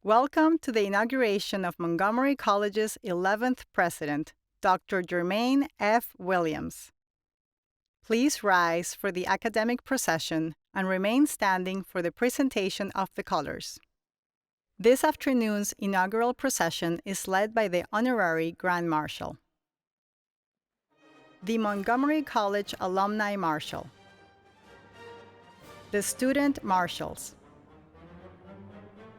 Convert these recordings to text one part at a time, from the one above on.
Welcome to the inauguration of Montgomery College's 11th president, Dr. Jermaine F. Williams. Please rise for the academic procession and remain standing for the presentation of the colors. This afternoon's inaugural procession is led by the Honorary Grand Marshal, the Montgomery College Alumni Marshal, the Student Marshals,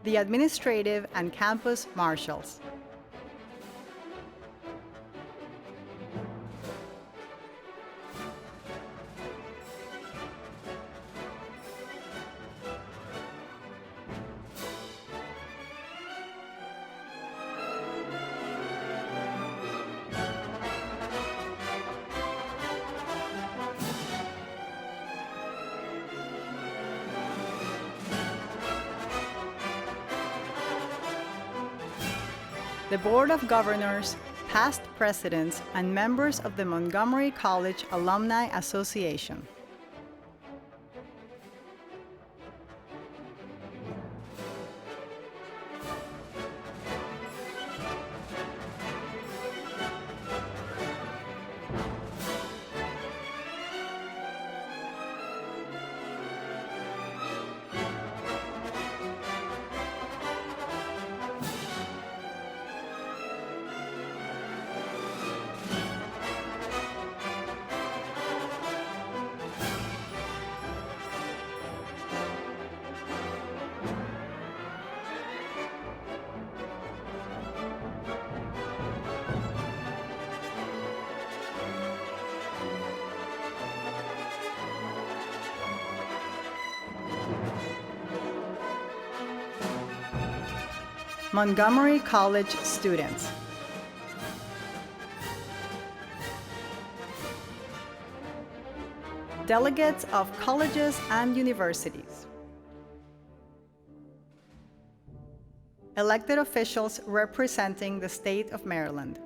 the Administrative and Campus Marshals, the Board of Governors, past presidents, and members of the Montgomery College Alumni Association. Montgomery College students. Delegates of colleges and universities. Elected officials representing the state of Maryland.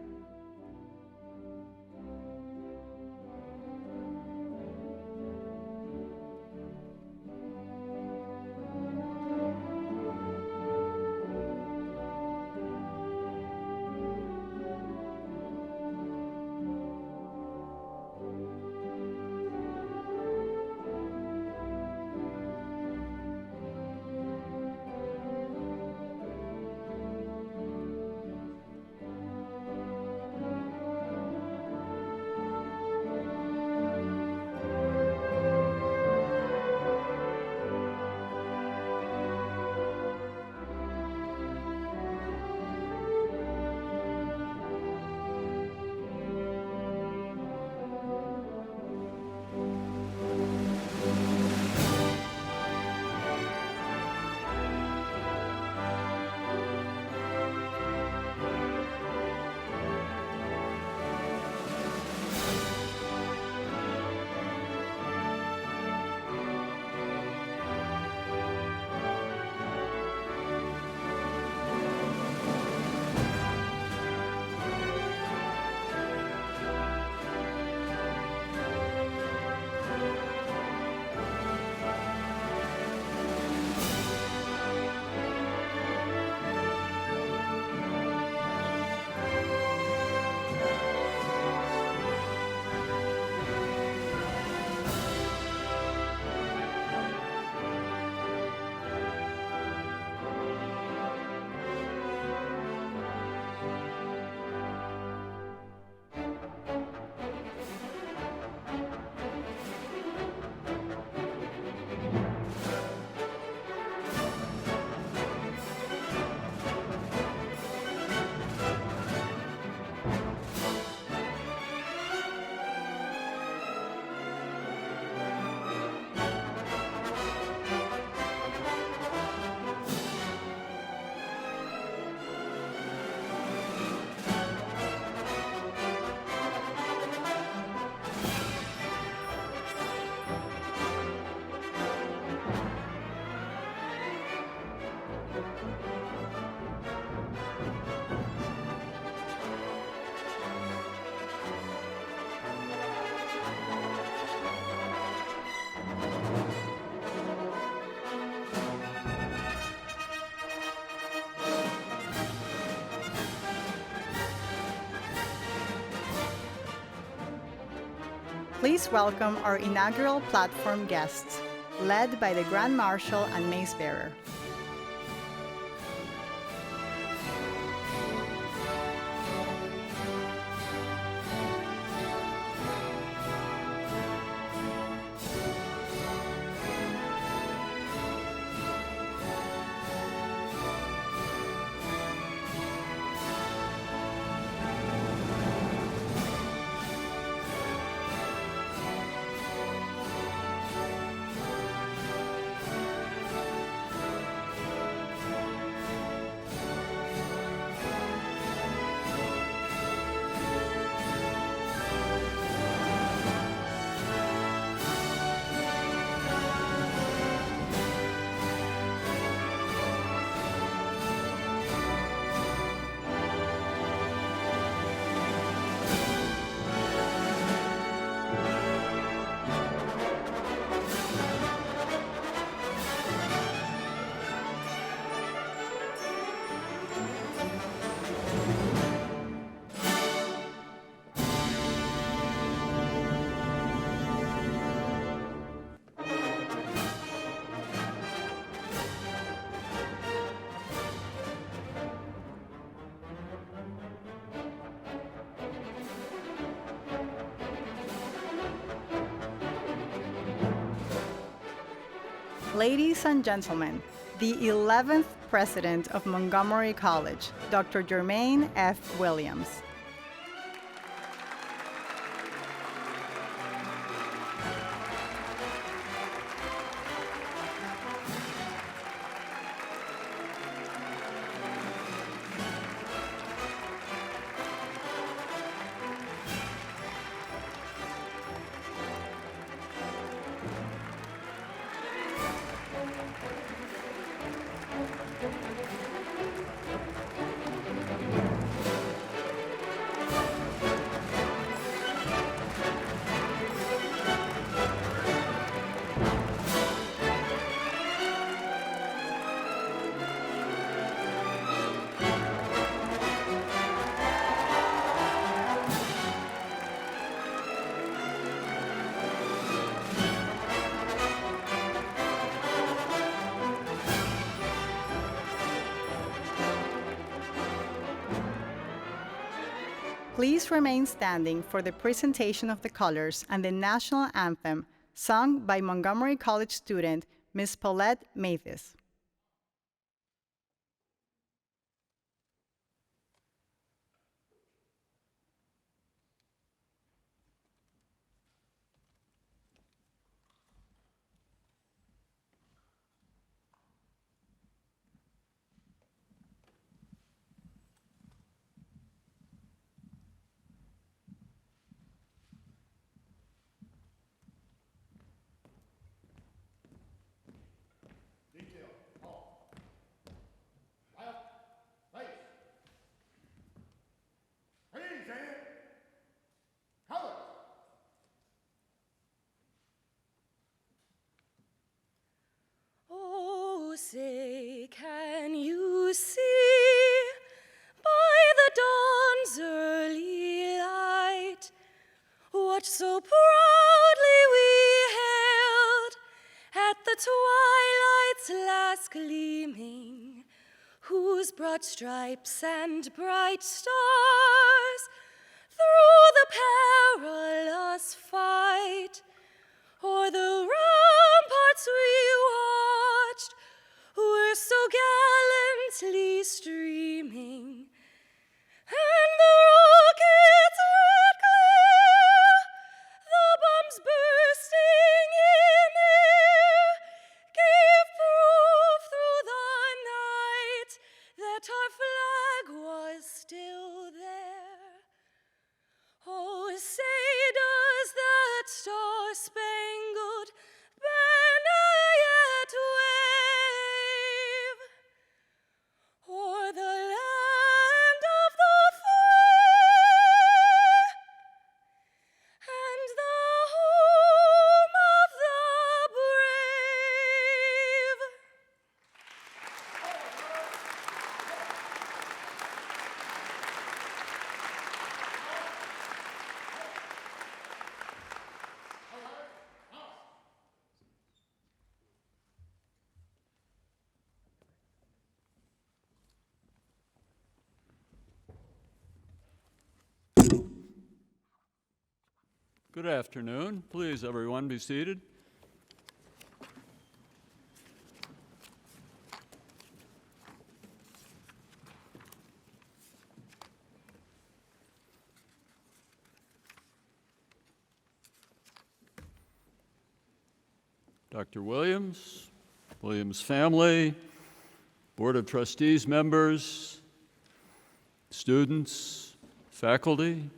Please welcome our inaugural platform guests, led by the Grand Marshal and Mace Bearer. Ladies and gentlemen, the 11th President of Montgomery College, Dr. Jermaine F. Williams. Please remain standing for the presentation of the colors and the national anthem sung by Montgomery College student Ms. Paulette Mathis. Say, can you see by the dawn's early light what so proudly we hailed at the twilight's last gleaming, whose broad stripes and bright stars through the perilous fight o'er the ramparts we watched were so gallantly streaming, and the rockets' red glare, the bombs bursting in air, gave proof through the night that our flag was still there. Oh, say does that star-spangled banner yet wave o'er the land of the free and the home of the brave? Good afternoon. Please, everyone, be seated. Dr. Williams, Williams family, Board of Trustees members, students, faculty,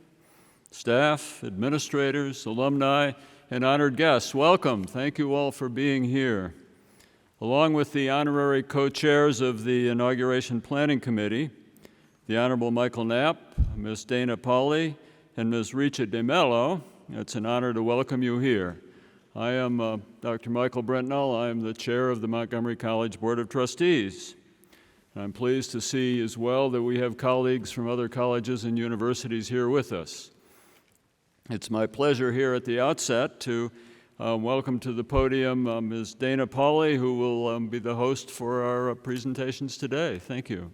staff, administrators, alumni, and honored guests, welcome. Thank you all for being here. Along with the honorary co-chairs of the Inauguration Planning Committee, the Honorable Michael Knapp, Ms. Dana Pauley, and Ms. Richa D'Mello, it's an honor to welcome you here. I am Dr. Michael Brentnell. I am the chair of the Montgomery College Board of Trustees. I'm pleased to see as well that we have colleagues from other colleges and universities here with us. It's my pleasure here at the outset to welcome to the podium Ms. Dana Pauley, who will be the host for our presentations today. Thank you.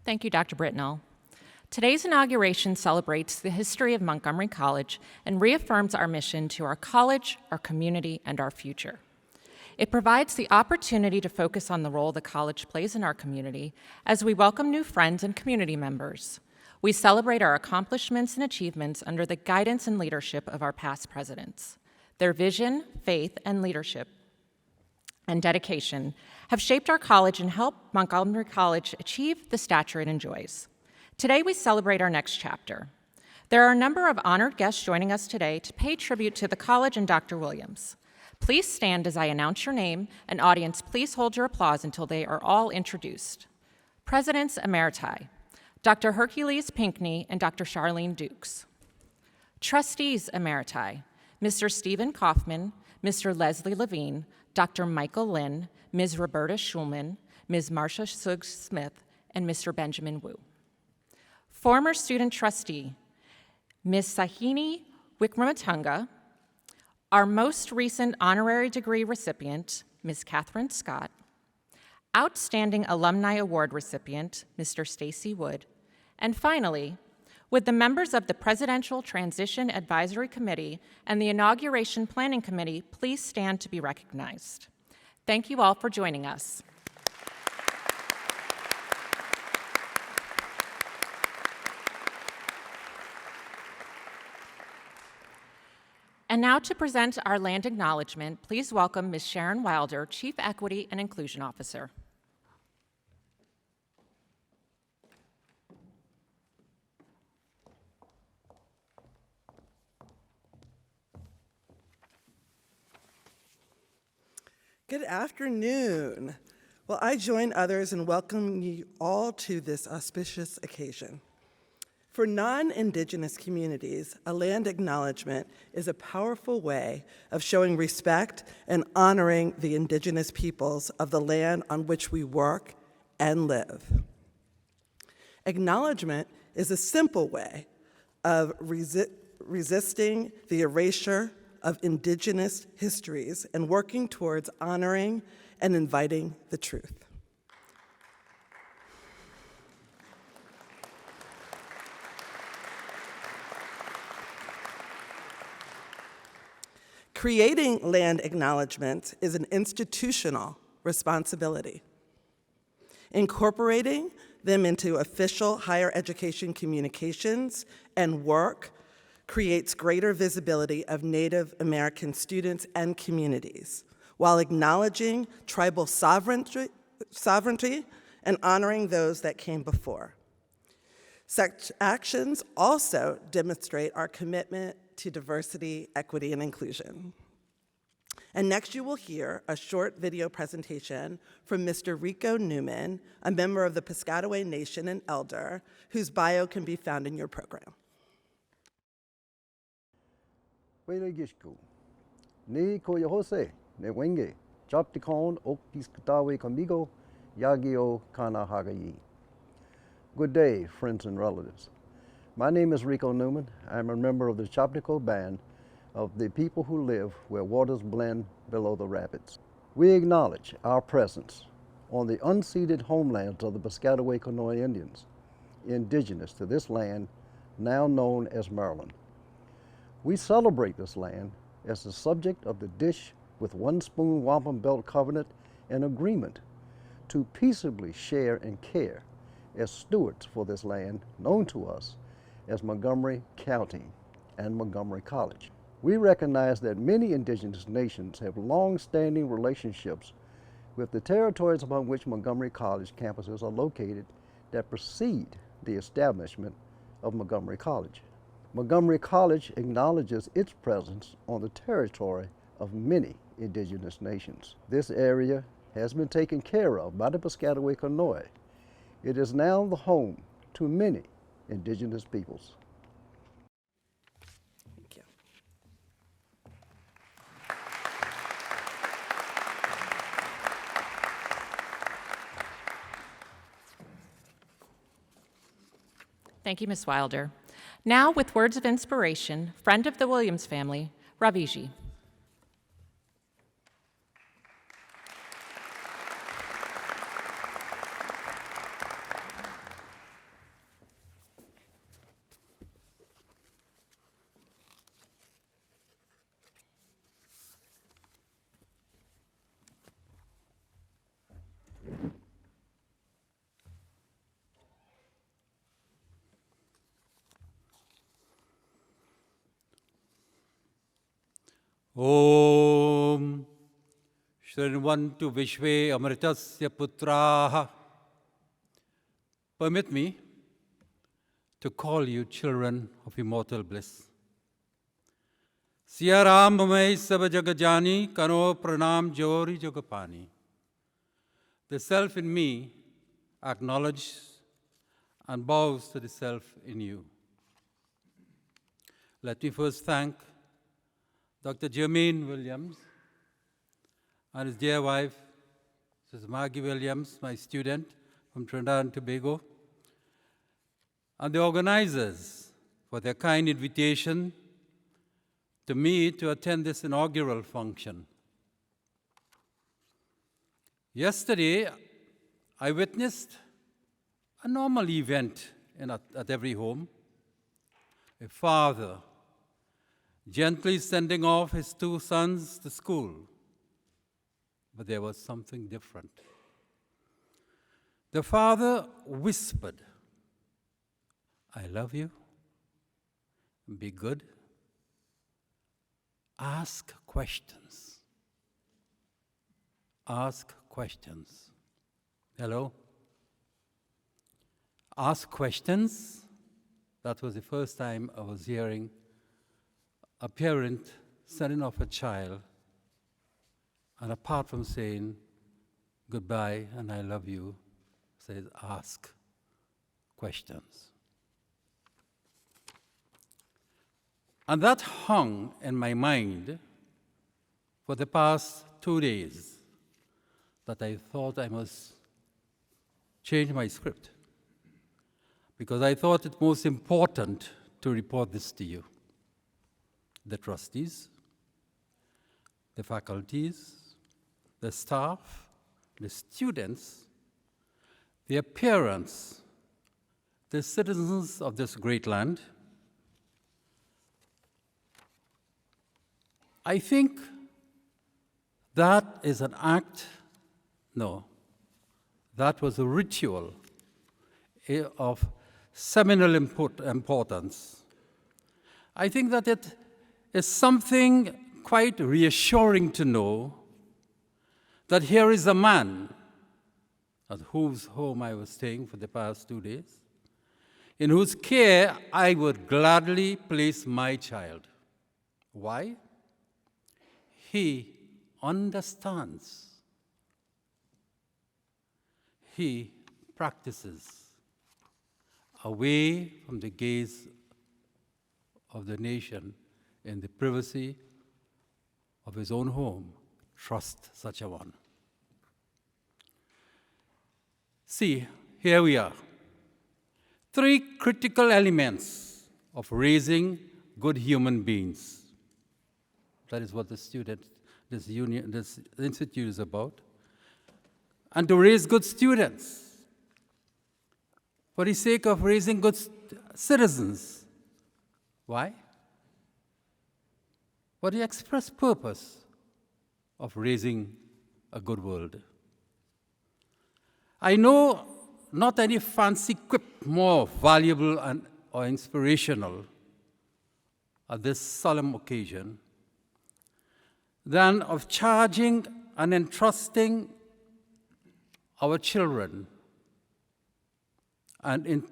Thank you, Dr. Brentnell. Today's inauguration celebrates the history of Montgomery College and reaffirms our mission to our college, our community, and our future. It provides the opportunity to focus on the role the college plays in our community as we welcome new friends and community members. We celebrate our accomplishments and achievements under the guidance and leadership of our past presidents. Their vision, faith, and leadership and dedication have shaped our college and helped Montgomery College achieve the stature it enjoys. Today, we celebrate our next chapter. There are a number of honored guests joining us today to pay tribute to the college and Dr. Williams. Please stand as I announce your name, and audience, please hold your applause until they are all introduced. Presidents Emeriti, Dr. Hercules Pinckney and Dr. Charlene Dukes. Trustees Emeriti, Mr. Stephen Kaufman, Mr. Leslie Levine, Dr. Michael Lynn, Ms. Roberta Schulman, Ms. Marcia Suggs-Smith, and Mr. Benjamin Wu. Former student trustee, Ms. Sahini Wickramatunga. Our most recent honorary degree recipient, Ms. Catherine Scott. Outstanding Alumni Award recipient, Mr. Stacy Wood. And finally, would the members of the Presidential Transition Advisory Committee and the Inauguration Planning Committee please stand to be recognized. Thank you all for joining us. And now to present our land acknowledgement, please welcome Ms. Sharon Wilder, Chief Equity and Inclusion Officer. Good afternoon. Well, I join others in welcoming you all to this auspicious occasion. For non-Indigenous communities, a land acknowledgement is a powerful way of showing respect and honoring the Indigenous peoples of the land on which we work and live. Acknowledgement is a simple way of resisting the erasure of Indigenous histories and working towards honoring and inviting the truth. Creating land acknowledgements is an institutional responsibility. Incorporating them into official higher education communications and work creates greater visibility of Native American students and communities, while acknowledging tribal sovereignty and honoring those that came before. Such actions also demonstrate our commitment to diversity, equity, and inclusion. And next you will hear a short video presentation from Mr. Rico Newman, a member of the Piscataway Nation and elder, whose bio can be found in your program. Welegishku, ni koyo Jose, ne wenge, chaptikon ok Piscataway conmigo, yagio kana hagayi. Good day, friends and relatives. My name is Rico Newman. I'm a member of the Chaptico Band of the people who live where waters blend below the rapids. We acknowledge our presence on the unceded homelands of the Piscataway Conoy Indians, indigenous to this land, now known as Maryland. We celebrate this land as the subject of the Dish with One Spoon Wampum Belt Covenant and agreement to peaceably share and care as stewards for this land known to us as Montgomery County and Montgomery College. We recognize that many indigenous nations have long-standing relationships with the territories upon which Montgomery College campuses are located that precede the establishment of Montgomery College. Montgomery College acknowledges its presence on the territory of many indigenous nations. This area has been taken care of by the Piscataway Conoy. It is now the home to many indigenous peoples. Thank you. Thank you, Ms. Wilder. Now, with words of inspiration, friend of the Williams family, Raviji. Om Shrinvantu Vishve Amritasya Putraha. Permit me to call you children of immortal bliss. Siya Ram Bhamai Sab Jagajani Kano Pranam Jori Jogapani. The self in me acknowledges and bows to the self in you. Let me first thank Dr. Jermaine Williams and his dear wife, Mrs. Maggie Williams, my student from Trinidad and Tobago, and the organizers for their kind invitation to me to attend this inaugural function. Yesterday, I witnessed a normal event at every home. A father gently sending off his two sons to school. But there was something different. The father whispered, "I love you. Be good. Ask questions. Ask questions." Hello? Ask questions? That was the first time I was hearing a parent sending off a child, and apart from saying goodbye and I love you, says ask questions. And that hung in my mind for the past 2 days, that I thought I must change my script, because I thought it most important to report this to you. The trustees, the faculties, the staff, the students, their parents, the citizens of this great land. I think that is an act, no, that was a ritual of seminal importance. I think that it is something quite reassuring to know that here is a man at whose home I was staying for the past 2 days, in whose care I would gladly place my child. Why? He understands. He practices away from the gaze of the nation in the privacy of his own home. Trust such a one. See, here we are. 3 critical elements of raising good human beings. That is what this institute is about. and to raise good students, for the sake of raising good citizens. Why? For the express purpose of raising a good world. I know not any fancy quip more valuable or inspirational at this solemn occasion than of charging and entrusting our children and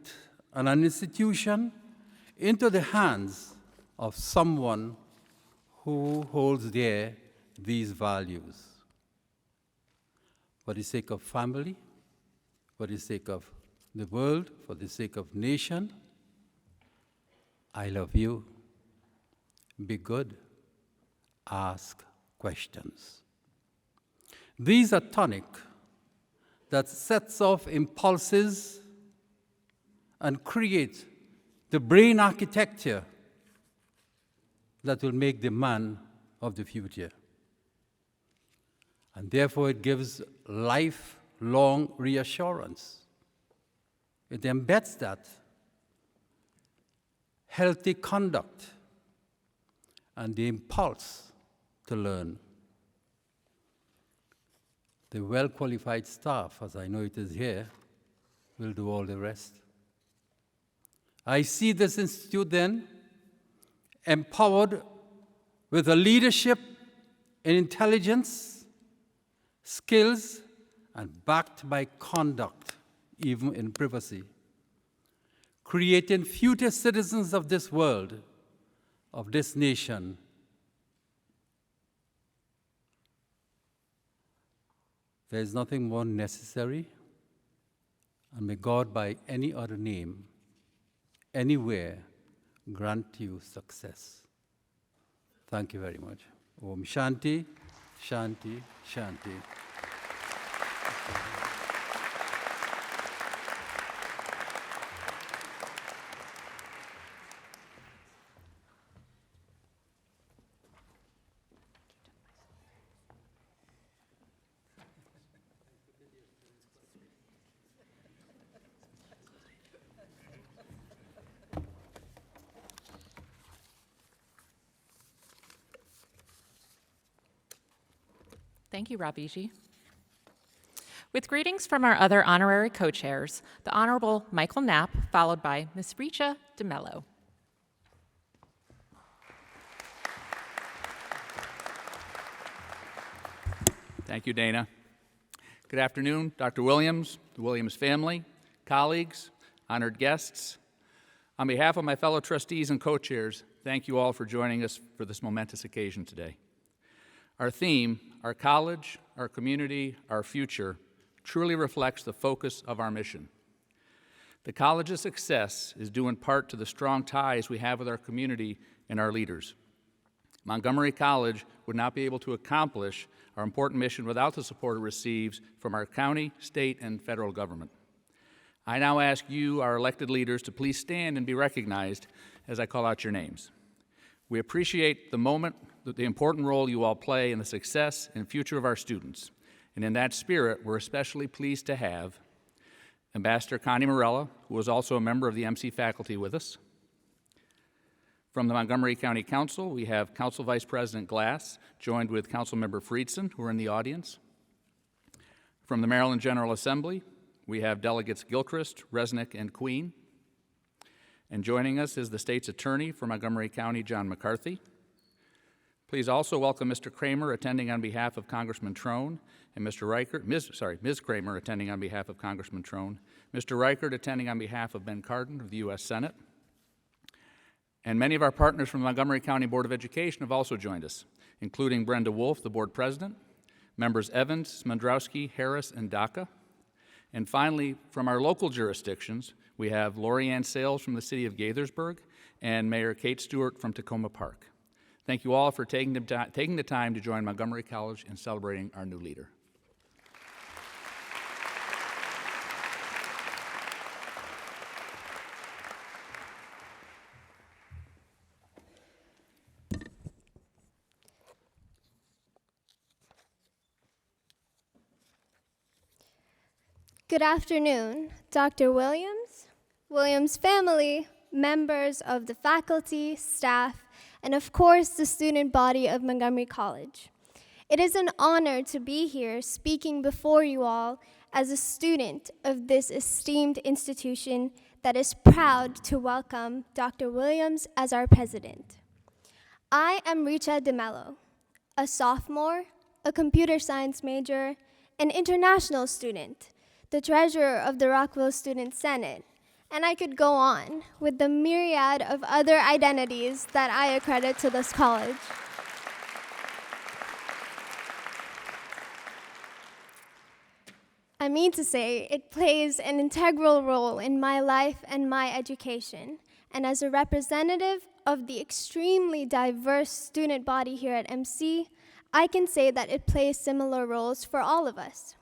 an institution into the hands of someone who holds dear these values. For the sake of family, for the sake of the world, for the sake of nation, I love you. Be good. Ask questions. These are tonic that sets off impulses and create the brain architecture that will make the man of the future. And therefore it gives lifelong reassurance. It embeds that healthy conduct and the impulse to learn. The well-qualified staff, as I know it is here, will do all the rest. I see this institute then empowered with a leadership in intelligence, skills, and backed by conduct, even in privacy, creating future citizens of this world, of this nation. There is nothing more necessary, and may God, by any other name, anywhere, grant you success. Thank you very much. Om Shanti, Shanti, Shanti. Thank you, Raviji. With greetings from our other honorary co-chairs, the Honorable Michael Knapp, followed by Ms. Richa D'Mello. Thank you, Dana. Good afternoon, Dr. Williams, the Williams family, colleagues, honored guests. On behalf of my fellow trustees and co-chairs, thank you all for joining us for this momentous occasion today. Our theme, our college, our community, our future, truly reflects the focus of our mission. The college's success is due in part to the strong ties we have with our community and our leaders. Montgomery College would not be able to accomplish our important mission without the support it receives from our county, state, and federal government. I now ask you, our elected leaders, to please stand and be recognized as I call out your names. We appreciate the important role you all play in the success and future of our students. And in that spirit, we're especially pleased to have Ambassador Connie Morella, who is also a member of the MC faculty with us. From the Montgomery County Council, we have Council Vice President Glass, joined with Councilmember Friedson, who are in the audience. From the Maryland General Assembly, we have Delegates Gilchrist, Resnick, and Queen. And joining us is the state's attorney for Montgomery County, John McCarthy. Please also welcome Mr. Kramer, attending on behalf of Congressman Trone, and Ms. Kramer, attending on behalf of Congressman Trone, Mr. Reichert, attending on behalf of Ben Cardin of the U.S. Senate. And many of our partners from the Montgomery County Board of Education have also joined us, including Brenda Wolf, the board president, members Evans, Smandrowski, Harris, and Daca. And finally, from our local jurisdictions, we have Lori Ann Sales from the city of Gaithersburg and Mayor Kate Stewart from Tacoma Park. Thank you all for taking the time to join Montgomery College in celebrating our new leader. Good afternoon, Dr. Williams, Williams family, members of the faculty, staff, and of course the student body of Montgomery College. It is an honor to be here speaking before you all as a student of this esteemed institution that is proud to welcome Dr. Williams as our president. I am Richa D'Mello, a sophomore, a computer science major, an international student, the treasurer of the Rockville Student Senate, and I could go on with the myriad of other identities that I accredit to this college. I mean to say, it plays an integral role in my life and my education. And as a representative of the extremely diverse student body here at MC, I can say that it plays similar roles for all of us.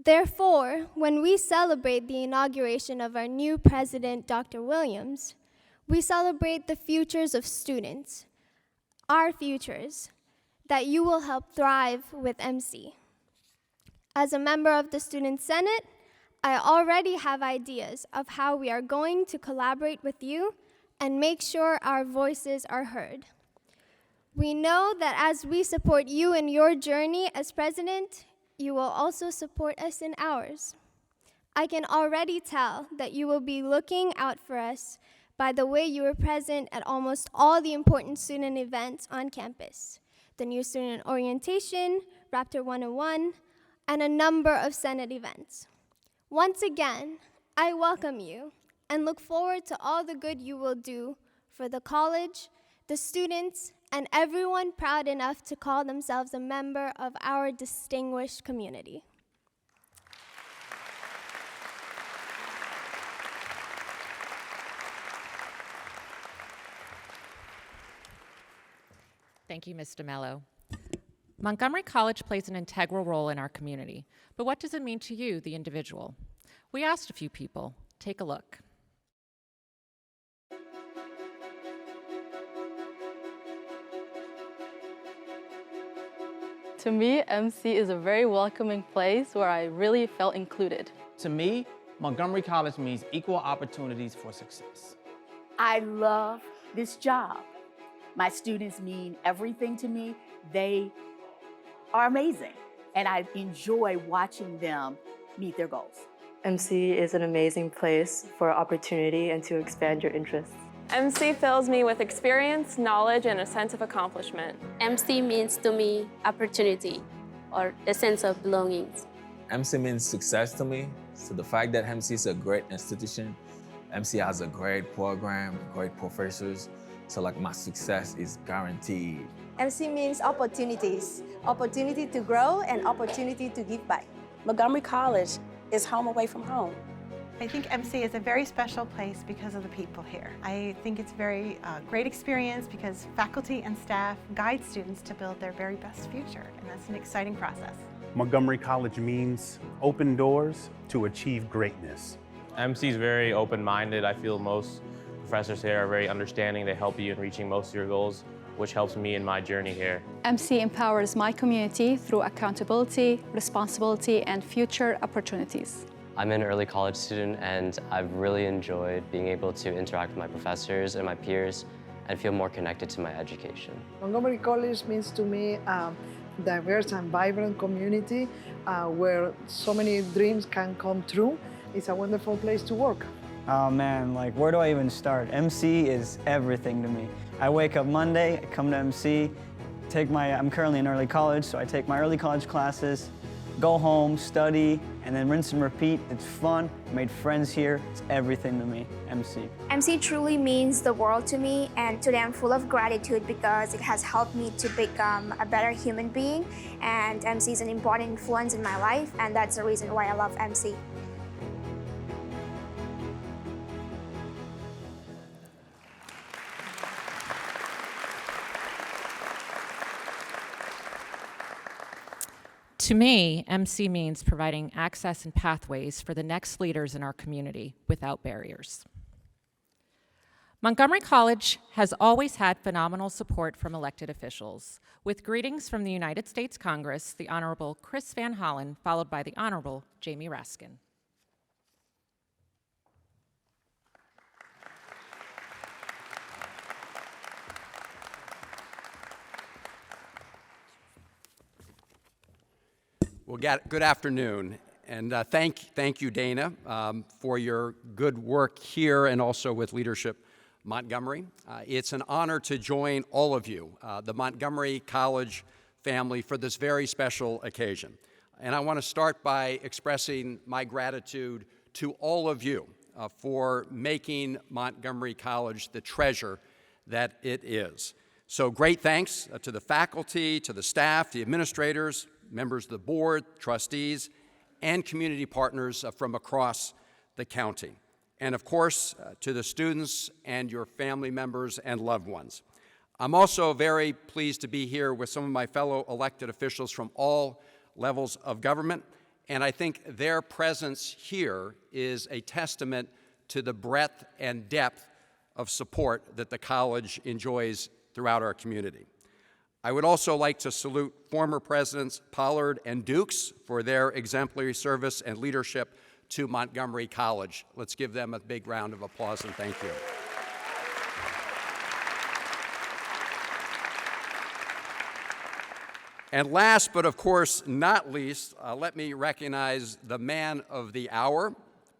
Therefore, when we celebrate the inauguration of our new president, Dr. Williams, we celebrate the futures of students, our futures, that you will help thrive with MC. As a member of the Student Senate, I already have ideas of how we are going to collaborate with you and make sure our voices are heard. We know that as we support you in your journey as president, you will also support us in ours. I can already tell that you will be looking out for us by the way you were present at almost all the important student events on campus, the new student orientation, Raptor 101, and a number of Senate events. Once again, I welcome you and look forward to all the good you will do for the college, the students, and everyone proud enough to call themselves a member of our distinguished community. Thank you, Ms. D'Mello. Montgomery College plays an integral role in our community, but what does it mean to you, the individual? We asked a few people. Take a look. To me, MC is a very welcoming place where I really felt included. To me, Montgomery College means equal opportunities for success. I love this job. My students mean everything to me. They are amazing, and I enjoy watching them meet their goals. MC is an amazing place for opportunity and to expand your interests. MC fills me with experience, knowledge, and a sense of accomplishment. MC means to me opportunity or a sense of belonging. MC means success to me. So the fact that MC is a great institution, MC has a great program, great professors. So like my success is guaranteed. MC means opportunities, opportunity to grow and opportunity to give back. Montgomery College is home away from home. I think MC is a very special place because of the people here. I think it's a very great experience because faculty and staff guide students to build their very best future, and that's an exciting process. Montgomery College means open doors to achieve greatness. MC is very open-minded. I feel most professors here are very understanding. They help you in reaching most of your goals, which helps me in my journey here. MC empowers my community through accountability, responsibility, and future opportunities. I'm an early college student, and I've really enjoyed being able to interact with my professors and my peers and feel more connected to my education. Montgomery College means to me a diverse and vibrant community where so many dreams can come true. It's a wonderful place to work. Oh man, where do I even start? MC is everything to me. I wake up Monday, I come to MC, I'm currently in early college, so I take my early college classes, go home, study, and then rinse and repeat. It's fun, I made friends here, it's everything to me, MC. MC truly means the world to me, and today I'm full of gratitude because it has helped me to become a better human being, and MC is an important influence in my life, and that's the reason why I love MC. To me, MC means providing access and pathways for the next leaders in our community without barriers. Montgomery College has always had phenomenal support from elected officials, with greetings from the United States Congress, the Honorable Chris Van Hollen, followed by the Honorable Jamie Raskin. Well, good afternoon, and thank you, Dana, for your good work here and also with Leadership Montgomery. It's an honor to join all of you, the Montgomery College family, for this very special occasion. And I want to start by expressing my gratitude to all of you for making Montgomery College the treasure that it is. So great thanks to the faculty, to the staff, the administrators, members of the board, trustees, and community partners from across the county. And of course, to the students and your family members and loved ones. I'm also very pleased to be here with some of my fellow elected officials from all levels of government, and I think their presence here is a testament to the breadth and depth of support that the college enjoys throughout our community. I would also like to salute former Presidents Pollard and Dukes for their exemplary service and leadership to Montgomery College. Let's give them a big round of applause and thank you. And last, but of course not least, let me recognize the man of the hour,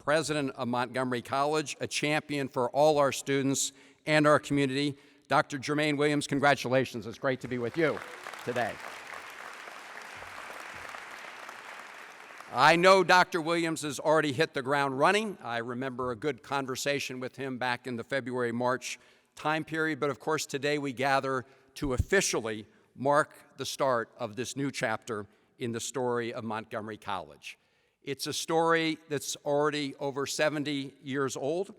President of Montgomery College, a champion for all our students and our community, Dr. Jermaine Williams. Congratulations. It's great to be with you today. I know Dr. Williams has already hit the ground running. I remember a good conversation with him back in the February-March time period, but of course today we gather to officially mark the start of this new chapter in the story of Montgomery College. It's a story that's already over 70 years old,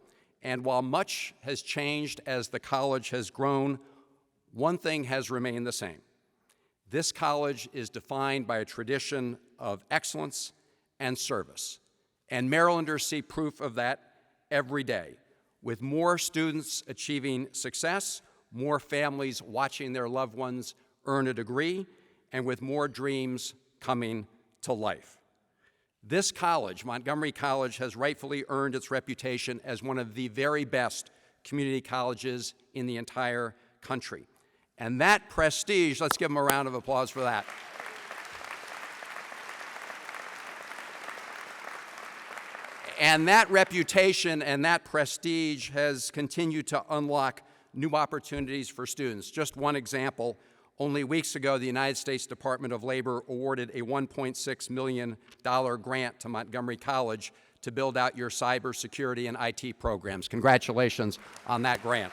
and while much has changed as the college has grown, one thing has remained the same. This college is defined by a tradition of excellence and service, and Marylanders see proof of that every day, with more students achieving success, more families watching their loved ones earn a degree, and with more dreams coming to life. This college, Montgomery College, has rightfully earned its reputation as one of the very best community colleges in the entire country. And that prestige, let's give them a round of applause for that. And that reputation and that prestige has continued to unlock new opportunities for students. Just one example. Only weeks ago, the United States Department of Labor awarded a $1.6 million grant to Montgomery College to build out your cybersecurity and IT programs. Congratulations on that grant.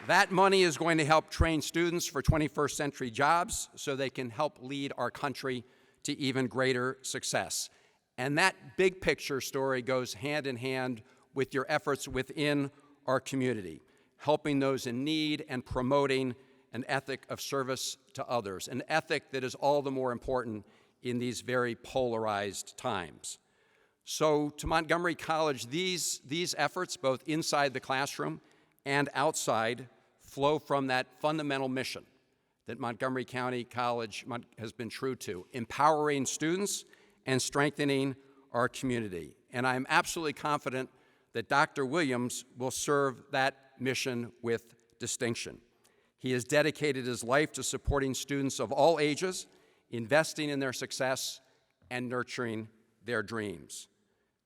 That money is going to help train students for 21st century jobs so they can help lead our country to even greater success. And that big picture story goes hand in hand with your efforts within our community, helping those in need and promoting an ethic of service to others, an ethic that is all the more important in these very polarized times. So to Montgomery College, these efforts, both inside the classroom and outside, flow from that fundamental mission that Montgomery County College has been true to, empowering students and strengthening our community. And I'm absolutely confident that Dr. Williams will serve that mission with distinction. He has dedicated his life to supporting students of all ages, investing in their success, and nurturing their dreams.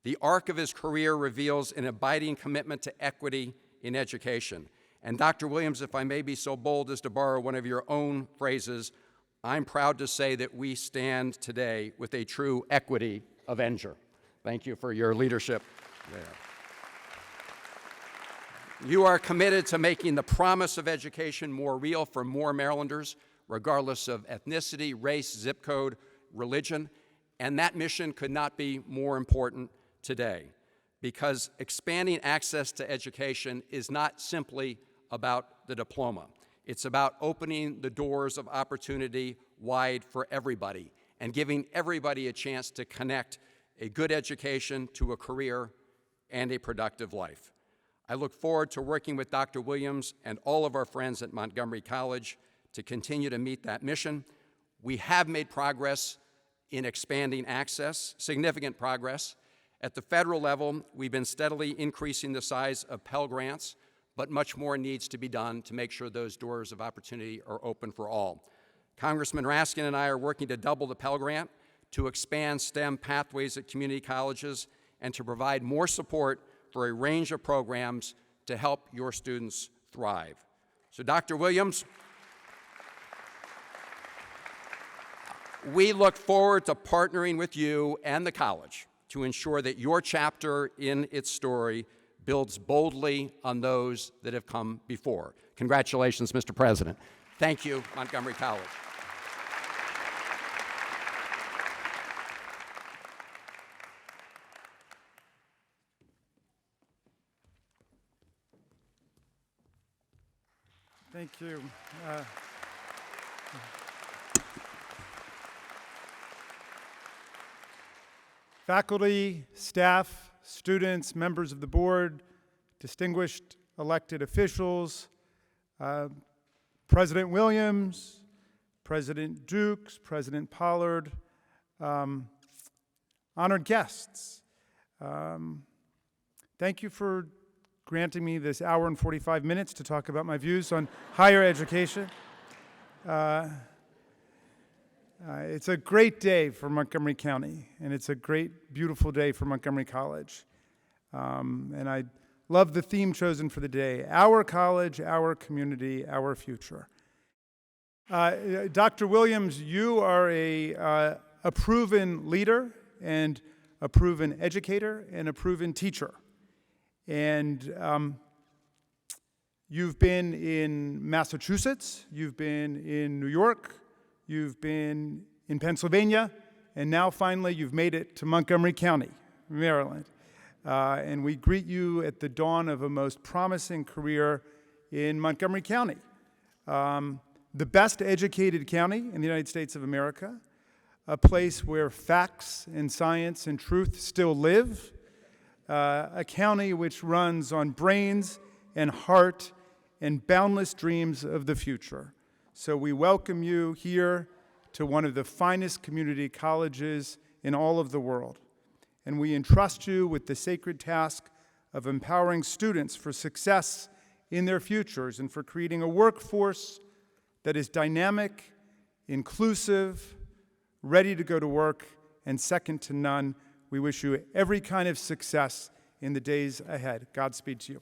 The arc of his career reveals an abiding commitment to equity in education. And Dr. Williams, if I may be so bold as to borrow one of your own phrases, I'm proud to say that we stand today with a true equity avenger. Thank you for your leadership there. You are committed to making the promise of education more real for more Marylanders, regardless of ethnicity, race, zip code, religion, and that mission could not be more important today, because expanding access to education is not simply about the diploma. It's about opening the doors of opportunity wide for everybody and giving everybody a chance to connect a good education to a career and a productive life. I look forward to working with Dr. Williams and all of our friends at Montgomery College to continue to meet that mission. We have made progress in expanding access, significant progress. At the federal level, we've been steadily increasing the size of Pell Grants, but much more needs to be done to make sure those doors of opportunity are open for all. Congressman Raskin and I are working to double the Pell Grant, to expand STEM pathways at community colleges, and to provide more support for a range of programs to help your students thrive. So, Dr. Williams, we look forward to partnering with you and the college to ensure that your chapter in its story builds boldly on those that have come before. Congratulations, Mr. President. Thank you, Montgomery College. Thank you. Faculty, staff, students, members of the board, distinguished elected officials, President Williams, President Dukes, President Pollard, honored guests. Thank you for granting me this hour and 45 minutes to talk about my views on higher education. It's a great day for Montgomery County, and it's a great, beautiful day for Montgomery College. And I love the theme chosen for the day: our college, our community, our future. Dr. Williams, you are a proven leader and a proven educator and a proven teacher. And you've been in Massachusetts, you've been in New York, you've been in Pennsylvania, and now finally you've made it to Montgomery County, Maryland. And we greet you at the dawn of a most promising career in Montgomery County, the best educated county in the United States of America, a place where facts and science and truth still live, a county which runs on brains and heart and boundless dreams of the future. So we welcome you here to one of the finest community colleges in all of the world. And we entrust you with the sacred task of empowering students for success in their futures and for creating a workforce that is dynamic, inclusive, ready to go to work, and second to none. We wish you every kind of success in the days ahead. Godspeed to you.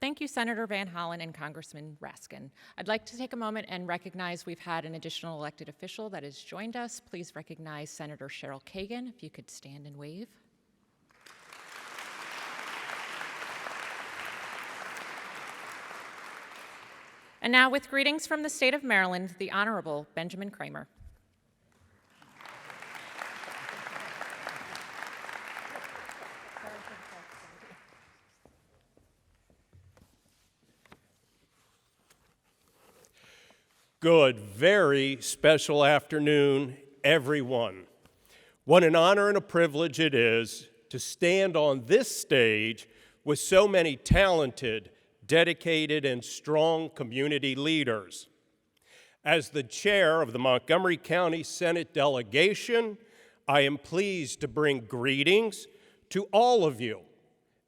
Thank you, Senator Van Hollen and Congressman Raskin. I'd like to take a moment and recognize we've had an additional elected official that has joined us. Please recognize Senator Cheryl Kagan, if you could stand and wave. And now, with greetings from the state of Maryland, the Honorable Benjamin Kramer. Good, very special afternoon, everyone. What an honor and a privilege it is to stand on this stage with so many talented, dedicated, and strong community leaders. As the chair of the Montgomery County Senate delegation, I am pleased to bring greetings to all of you,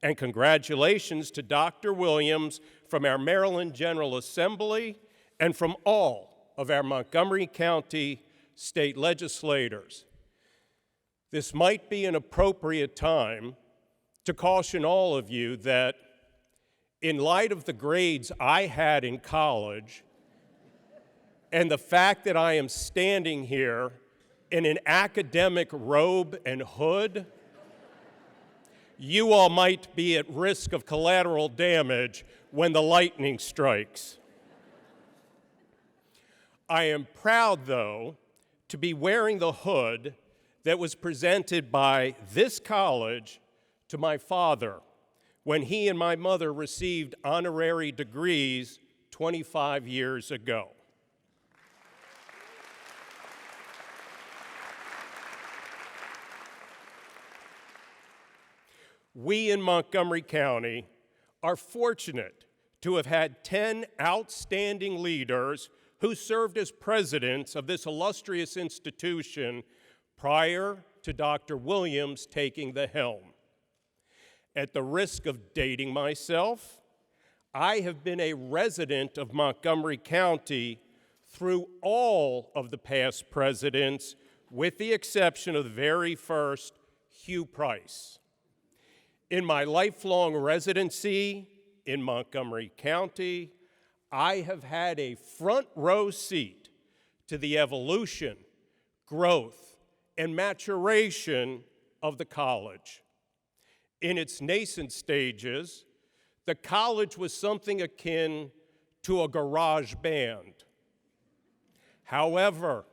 and congratulations to Dr. Williams from our Maryland General Assembly and from all of our Montgomery County state legislators. This might be an appropriate time to caution all of you that in light of the grades I had in college and the fact that I am standing here in an academic robe and hood, you all might be at risk of collateral damage when the lightning strikes. I am proud, though, to be wearing the hood that was presented by this college to my father when he and my mother received honorary degrees 25 years ago. we in Montgomery County are fortunate to have had 10 outstanding leaders who served as presidents of this illustrious institution prior to Dr. Williams taking the helm. At the risk of dating myself, I have been a resident of Montgomery County through all of the past presidents, with the exception of the very first, Hugh Price. In my lifelong residency in Montgomery County, I have had a front row seat to the evolution, growth, and maturation of the college. In its nascent stages, the college was something akin to a garage band. However,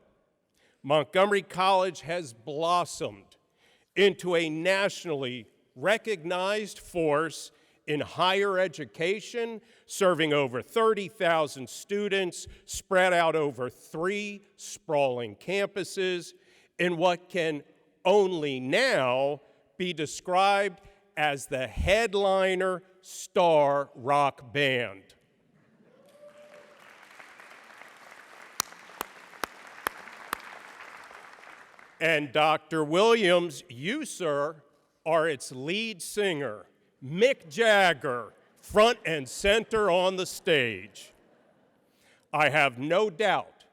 Montgomery College has blossomed into a nationally recognized force in higher education, serving over 30,000 students spread out over 3 sprawling campuses in what can only now be described as the headliner star rock band. And Dr. Williams, you, sir, are its lead singer, Mick Jagger, front and center on the stage. I have no doubt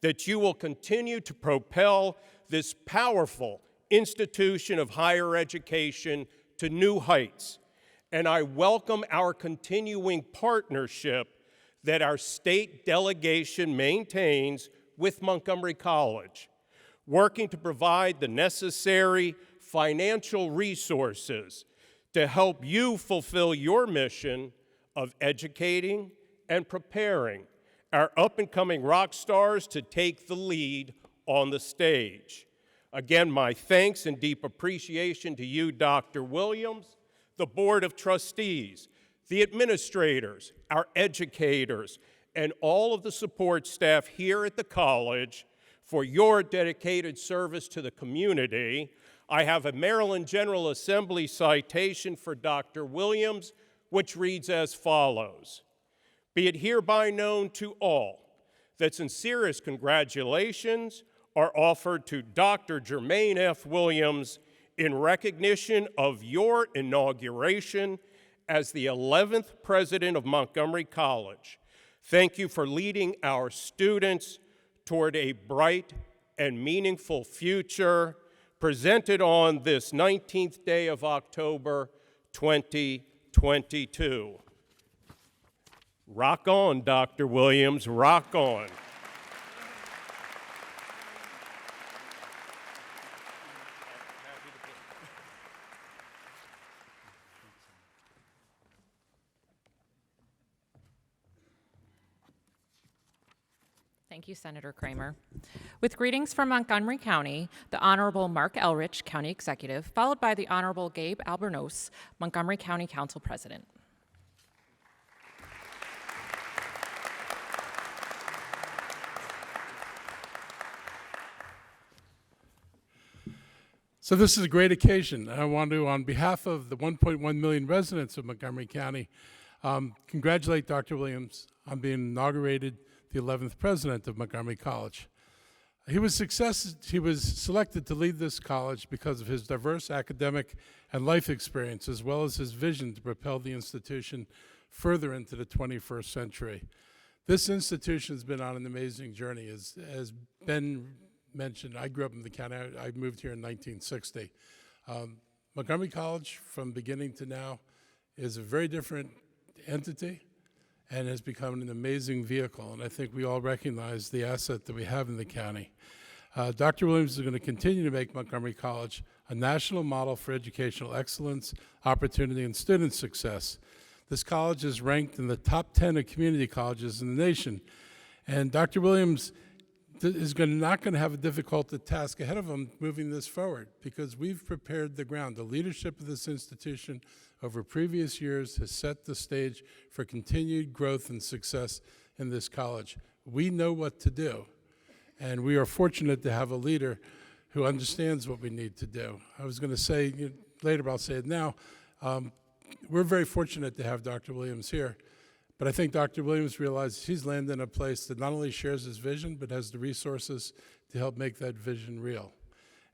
that you will continue to propel this powerful institution of higher education to new heights, and I welcome our continuing partnership that our state delegation maintains with Montgomery College, working to provide the necessary financial resources to help you fulfill your mission of educating and preparing our up-and-coming rock stars to take the lead on the stage. Again, my thanks and deep appreciation to you, Dr. Williams, the Board of Trustees, the administrators, our educators, and all of the support staff here at the college for your dedicated service to the community. I have a Maryland General Assembly citation for Dr. Williams, which reads as follows: "Be it hereby known to all that sincerest congratulations are offered to Dr. Jermaine F. Williams in recognition of your inauguration as the 11th president of Montgomery College. Thank you for leading our students toward a bright and meaningful future, presented on this 19th day of October, 2022. Rock on, Dr. Williams, rock on. Thank you, Senator Kramer. With greetings from Montgomery County, the Honorable Marc Elrich, County Executive, followed by the Honorable Gabe Albornoz, Montgomery County Council President. So this is a great occasion. I want to, on behalf of the 1.1 million residents of Montgomery County, congratulate Dr. Williams on being inaugurated the 11th president of Montgomery College. He was selected to lead this college because of his diverse academic and life experience, as well as his vision to propel the institution further into the 21st century. This institution has been on an amazing journey. As Ben mentioned, I grew up in the county. I moved here in 1960. Montgomery College, from beginning to now, is a very different entity and has become an amazing vehicle. And I think we all recognize the asset that we have in the county. Dr. Williams is going to continue to make Montgomery College a national model for educational excellence, opportunity, and student success. This college is ranked in the top 10 of community colleges in the nation. And Dr. Williams is not going to have a difficult task ahead of him moving this forward, because we've prepared the ground. The leadership of this institution over previous years has set the stage for continued growth and success in this college. We know what to do, and we are fortunate to have a leader who understands what we need to do. I was going to say later, but I'll say it now, We're very fortunate to have Dr. Williams here, but I think Dr. Williams realizes he's landed in a place that not only shares his vision, but has the resources to help make that vision real.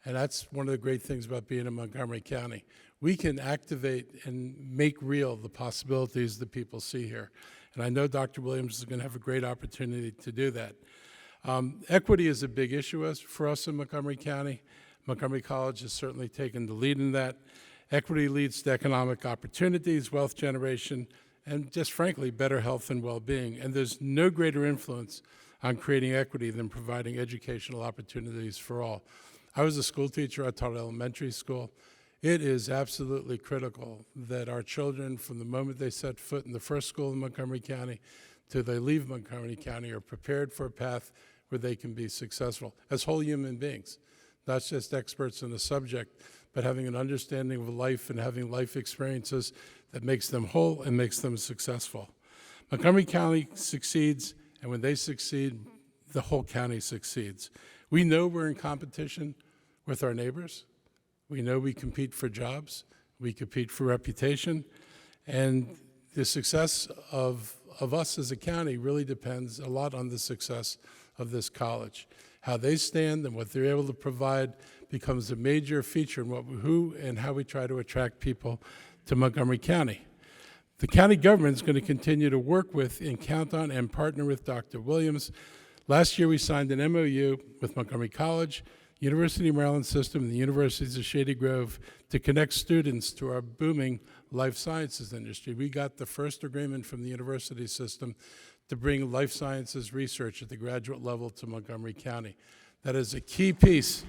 And that's one of the great things about being in Montgomery County. We can activate and make real the possibilities that people see here. And I know Dr. Williams is going to have a great opportunity to do that. Equity is a big issue for us in Montgomery County. Montgomery College has certainly taken the lead in that. Equity leads to economic opportunities, wealth generation, and just frankly, better health and well-being. And there's no greater influence on creating equity than providing educational opportunities for all. I was a school teacher. I taught elementary school. It is absolutely critical that our children, from the moment they set foot in the first school in Montgomery County till they leave Montgomery County, are prepared for a path where they can be successful as whole human beings, not just experts in the subject, but having an understanding of life and having life experiences that makes them whole and makes them successful. Montgomery County succeeds, and when they succeed, the whole county succeeds. We know we're in competition with our neighbors. We know we compete for jobs. We compete for reputation. And the success of us as a county really depends a lot on the success of this college. How they stand and what they're able to provide becomes a major feature in who and how we try to attract people to Montgomery County. The county government is going to continue to work with and count on and partner with Dr. Williams. Last year we signed an MOU with Montgomery College, University of Maryland System, and the Universities of Shady Grove to connect students to our booming life sciences industry. We got the first agreement from the university system to bring life sciences research at the graduate level to Montgomery County. That is a key piece.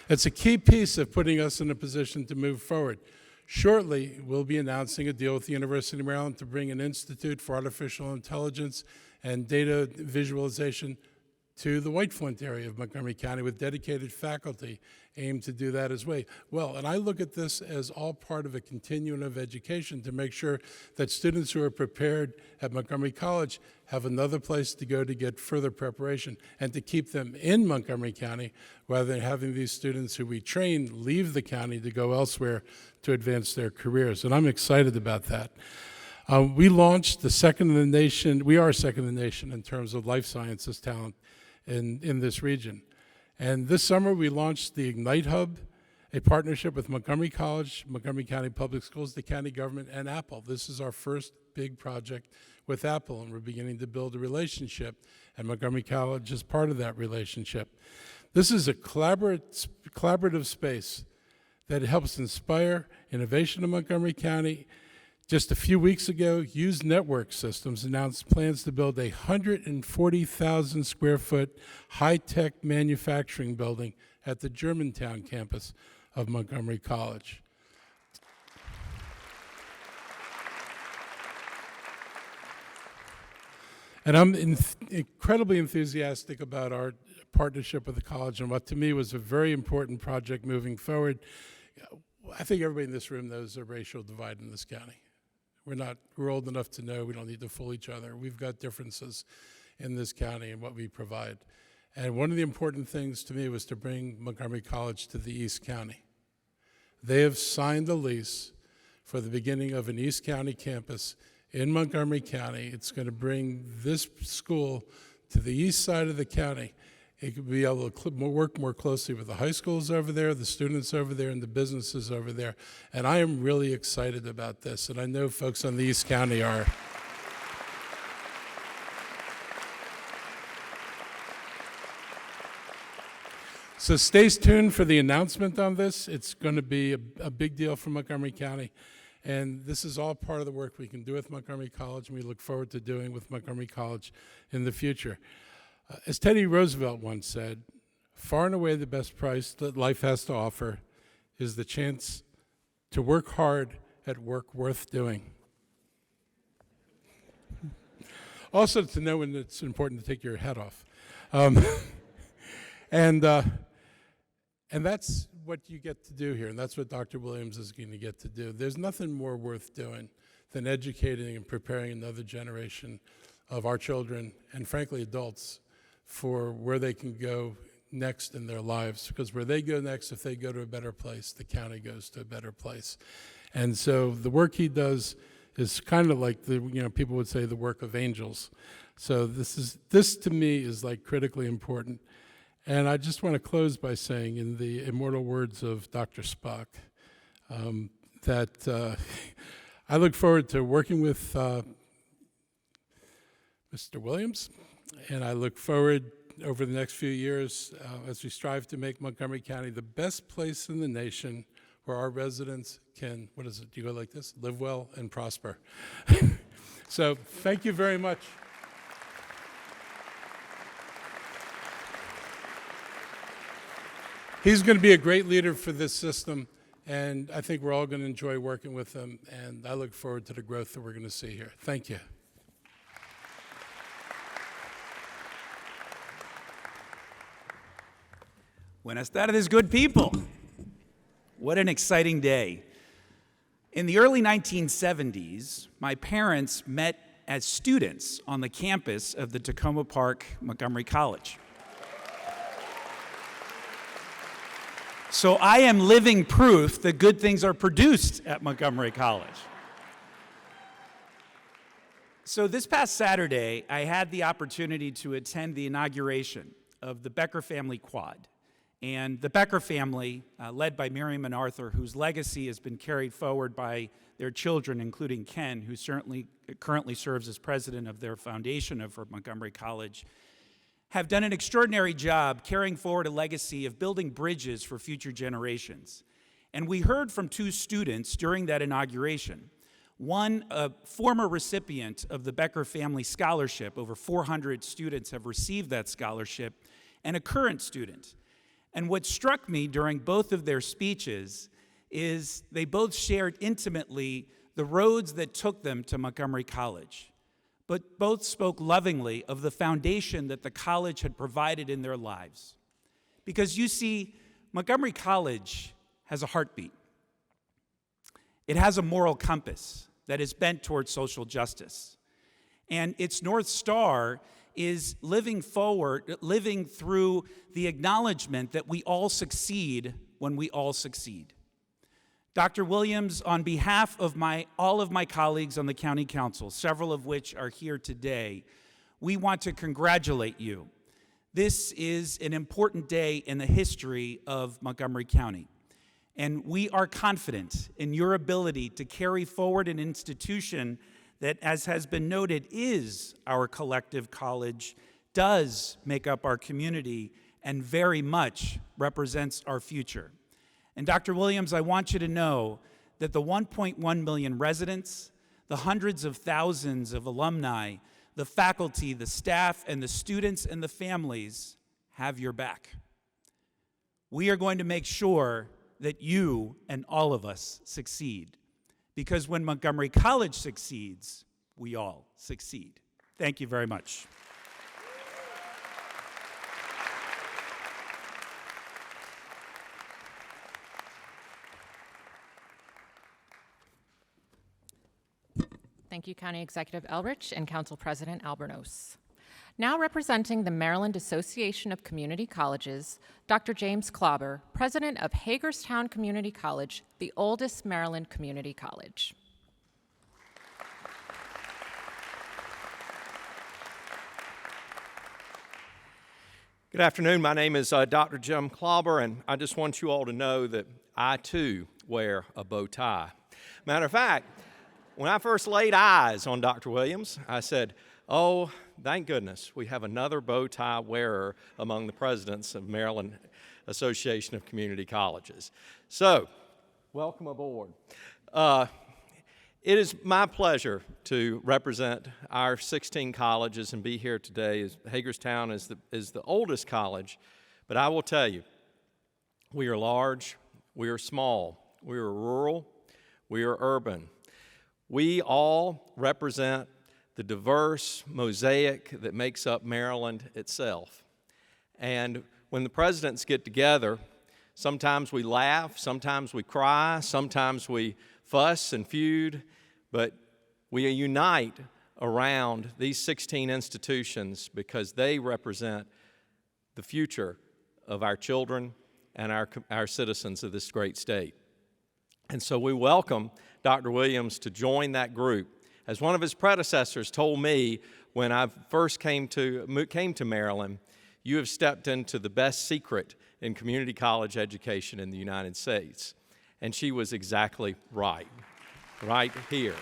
It's a key piece of putting us in a position to move forward. Shortly, we'll be announcing a deal with the University of Maryland to bring an Institute for Artificial Intelligence and Data Visualization to the White Flint area of Montgomery County with dedicated faculty aimed to do that as well. And I look at this as all part of a continuum of education to make sure that students who are prepared at Montgomery College have another place to go to get further preparation and to keep them in Montgomery County rather than having these students who we train leave the county to go elsewhere to advance their careers. And I'm excited about that. We launched the second in the nation, we are second in the nation in terms of life sciences talent in this region. And this summer we launched the Ignite Hub, a partnership with Montgomery College, Montgomery County Public Schools, the county government, and Apple. This is our first big project with Apple, and we're beginning to build a relationship, and Montgomery College is part of that relationship. This is a collaborative space that helps inspire innovation in Montgomery County. Just a few weeks ago, Used Network Systems announced plans to build a 140,000 square foot high-tech manufacturing building at the Germantown campus of Montgomery College. And I'm incredibly enthusiastic about our partnership with the college and what to me was a very important project moving forward. I think everybody in this room knows the racial divide in this county. We're old enough to know we don't need to fool each other. We've got differences in this county and what we provide. And one of the important things to me was to bring Montgomery College to the East County. They have signed a lease for the beginning of an East County campus in Montgomery County. It's going to bring this school to the east side of the county. It could be able to work more closely with the high schools over there, the students over there, and the businesses over there. And I am really excited about this, and I know folks on the East County are. So stay tuned for the announcement on this. It's going to be a big deal for Montgomery County. And this is all part of the work we can do with Montgomery College, and we look forward to doing with Montgomery College in the future. As Teddy Roosevelt once said, far and away the best price that life has to offer is the chance to work hard at work worth doing. Also to know when it's important to take your hat off. And that's what you get to do here, and that's what Dr. Williams is going to get to do. There's nothing more worth doing than educating and preparing another generation of our children, and frankly adults, for where they can go next in their lives, because where they go next, if they go to a better place, the county goes to a better place. And so the work he does is kind of like people would say the work of angels. So this to me is like critically important. And I just want to close by saying, in the immortal words of Dr. Spock, that I look forward to working with Mr. Williams, and I look forward over the next few years as we strive to make Montgomery County the best place in the nation where our residents can, do you go like this? Live well and prosper. So thank you very much. He's going to be a great leader for this system, and I think we're all going to enjoy working with him, and I look forward to the growth that we're going to see here. Thank you. Buenas tardes, good people. What an exciting day. In the early 1970s, my parents met as students on the campus of the Tacoma Park Montgomery College. So I am living proof that good things are produced at Montgomery College. So this past Saturday, I had the opportunity to attend the inauguration of the Becker Family Quad. And the Becker family, led by Miriam and Arthur, whose legacy has been carried forward by their children, including Ken, who currently serves as president of their foundation for Montgomery College, have done an extraordinary job carrying forward a legacy of building bridges for future generations. And we heard from two students during that inauguration. One, a former recipient of the Becker Family Scholarship, over 400 students have received that scholarship, and a current student. And what struck me during both of their speeches is they both shared intimately the roads that took them to Montgomery College, but both spoke lovingly of the foundation that the college had provided in their lives. Because you see, Montgomery College has a heartbeat. It has a moral compass that is bent towards social justice. And its North Star is living through the acknowledgement that we all succeed when we all succeed. Dr. Williams, on behalf of all of my colleagues on the County Council, several of which are here today, we want to congratulate you. This is an important day in the history of Montgomery County, and we are confident in your ability to carry forward an institution that, as has been noted, is our collective college, does make up our community, and very much represents our future. And Dr. Williams, I want you to know that the 1.1 million residents, the hundreds of thousands of alumni, the faculty, the staff, and the students and the families have your back. We are going to make sure that you and all of us succeed, because when Montgomery College succeeds, we all succeed. Thank you very much. Thank you, County Executive Elrich and Council President Albornoz. Now representing the Maryland Association of Community Colleges, Dr. James Klauber, President of Hagerstown Community College, the oldest Maryland community college. Good afternoon. My name is Dr. Jim Klauber, and I just want you all to know that I, too, wear a bow tie. Matter of fact, when I first laid eyes on Dr. Williams, I said, oh, thank goodness we have another bow tie wearer among the presidents of Maryland Association of Community Colleges. So, welcome aboard. It is my pleasure to represent our 16 colleges and be here today. Hagerstown is the oldest college, but I will tell you, we are large, we are small, we are rural, we are urban. We all represent the diverse mosaic that makes up Maryland itself. And when the presidents get together, sometimes we laugh, sometimes we cry, sometimes we fuss and feud, but we unite around these 16 institutions because they represent the future of our children and our citizens of this great state. And so we welcome Dr. Williams to join that group. As one of his predecessors told me when I first came to Maryland, you have stepped into the best secret in community college education in the United States. And she was exactly right here.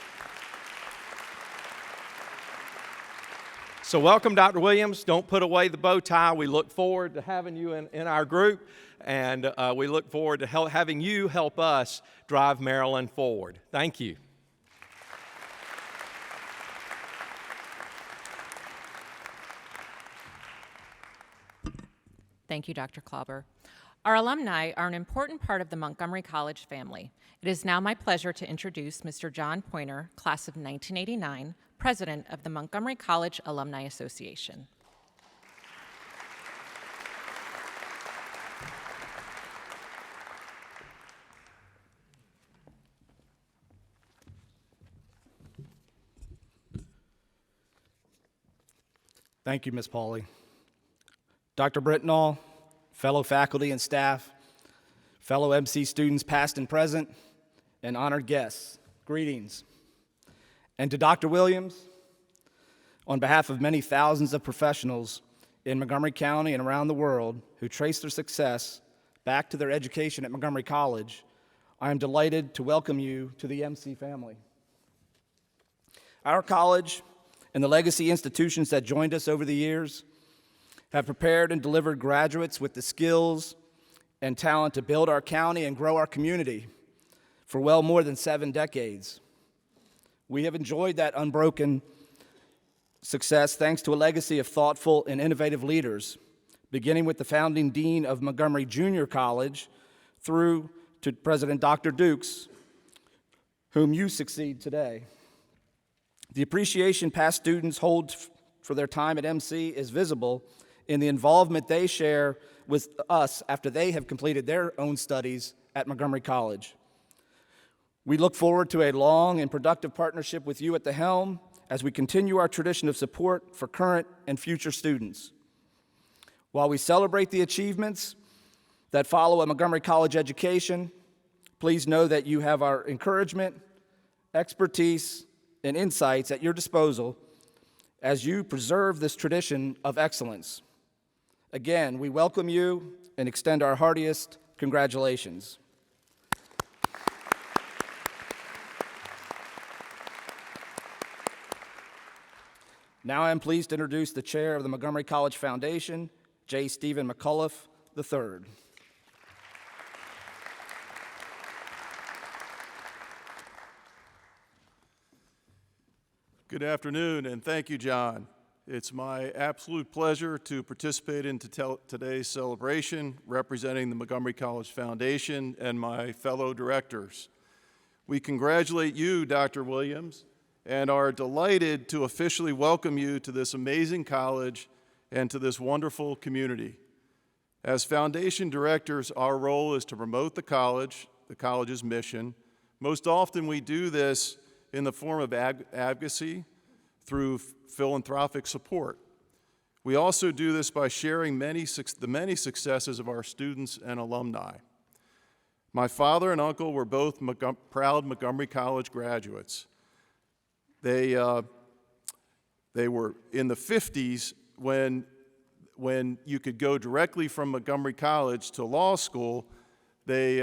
So welcome, Dr. Williams. Don't put away the bow tie. We look forward to having you in our group, and we look forward to having you help us drive Maryland forward. Thank you. Thank you, Dr. Klauber. Our alumni are an important part of the Montgomery College family. It is now my pleasure to introduce Mr. John Pointer, class of 1989, President of the Montgomery College Alumni Association. Thank you, Ms. Pauley. Dr. Brittenall, fellow faculty and staff, fellow MC students past and present, and honored guests, greetings. And to Dr. Williams, on behalf of many thousands of professionals in Montgomery County and around the world who trace their success back to their education at Montgomery College, I am delighted to welcome you to the MC family. Our college and the legacy institutions that joined us over the years have prepared and delivered graduates with the skills and talent to build our county and grow our community for well more than 7 decades. We have enjoyed that unbroken success thanks to a legacy of thoughtful and innovative leaders, beginning with the founding dean of Montgomery Junior College through to President Dr. Dukes, whom you succeed today. The appreciation past students hold for their time at MC is visible in the involvement they share with us after they have completed their own studies at Montgomery College. We look forward to a long and productive partnership with you at the helm as we continue our tradition of support for current and future students. While we celebrate the achievements that follow a Montgomery College education, please know that you have our encouragement, expertise, and insights at your disposal as you preserve this tradition of excellence. Again, we welcome you and extend our heartiest congratulations. Now I am pleased to introduce the chair of the Montgomery College Foundation, J. Stephen McCullough III. Good afternoon, and thank you, John. It's my absolute pleasure to participate in today's celebration representing the Montgomery College Foundation and my fellow directors. We congratulate you, Dr. Williams, and are delighted to officially welcome you to this amazing college and to this wonderful community. As foundation directors, our role is to promote the college's mission. Most often we do this in the form of advocacy through philanthropic support. We also do this by sharing the many successes of our students and alumni. My father and uncle were both proud Montgomery College graduates. They were in the 50s when you could go directly from Montgomery College to law school. They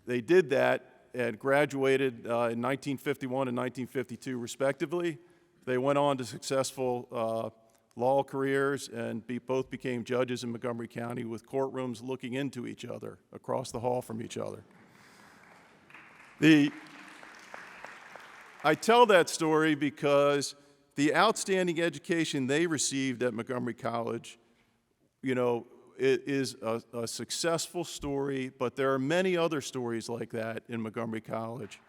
did that and graduated in 1951 and 1952 respectively. They went on to successful law careers and both became judges in Montgomery County with courtrooms looking into each other, across the hall from each other. I tell that story because the outstanding education they received at Montgomery College, you know, it is a successful story, but there are many other stories like that in Montgomery College.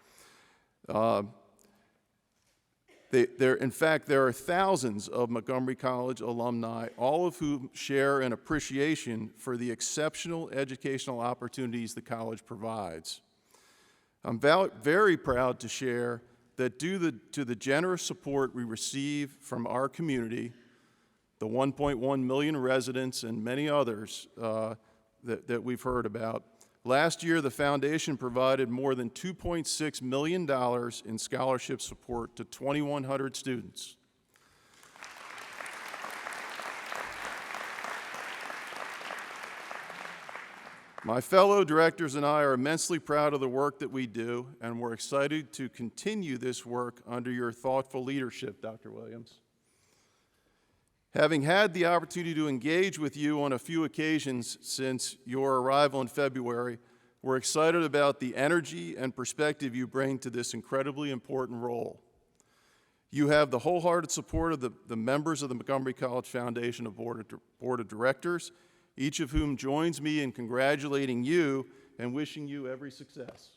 In fact, there are thousands of Montgomery College alumni, all of whom share an appreciation for the exceptional educational opportunities the college provides. I'm very proud to share that due to the generous support we receive from our community, the 1.1 million residents, and many others that we've heard about. Last year, the foundation provided more than $2.6 million in scholarship support to 2,100 students. My fellow directors and I are immensely proud of the work that we do, and we're excited to continue this work under your thoughtful leadership, Dr. Williams. Having had the opportunity to engage with you on a few occasions since your arrival in February, we're excited about the energy and perspective you bring to this incredibly important role. You have the wholehearted support of the members of the Montgomery College Foundation Board of Directors, each of whom joins me in congratulating you and wishing you every success.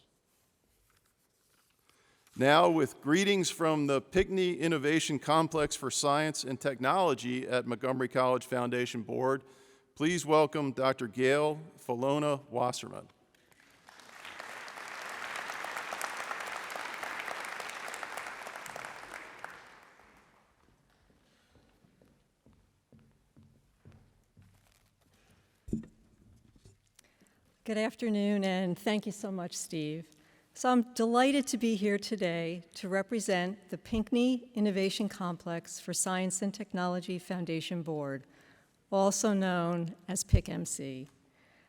Now, with greetings from the Pinckney Innovation Complex for Science and Technology at Montgomery College Foundation Board, please welcome Dr. Gail Falona Wasserman. Good afternoon, and thank you so much, Steve. So I'm delighted to be here today to represent the Pinckney Innovation Complex for Science and Technology Foundation Board, also known as PICMC.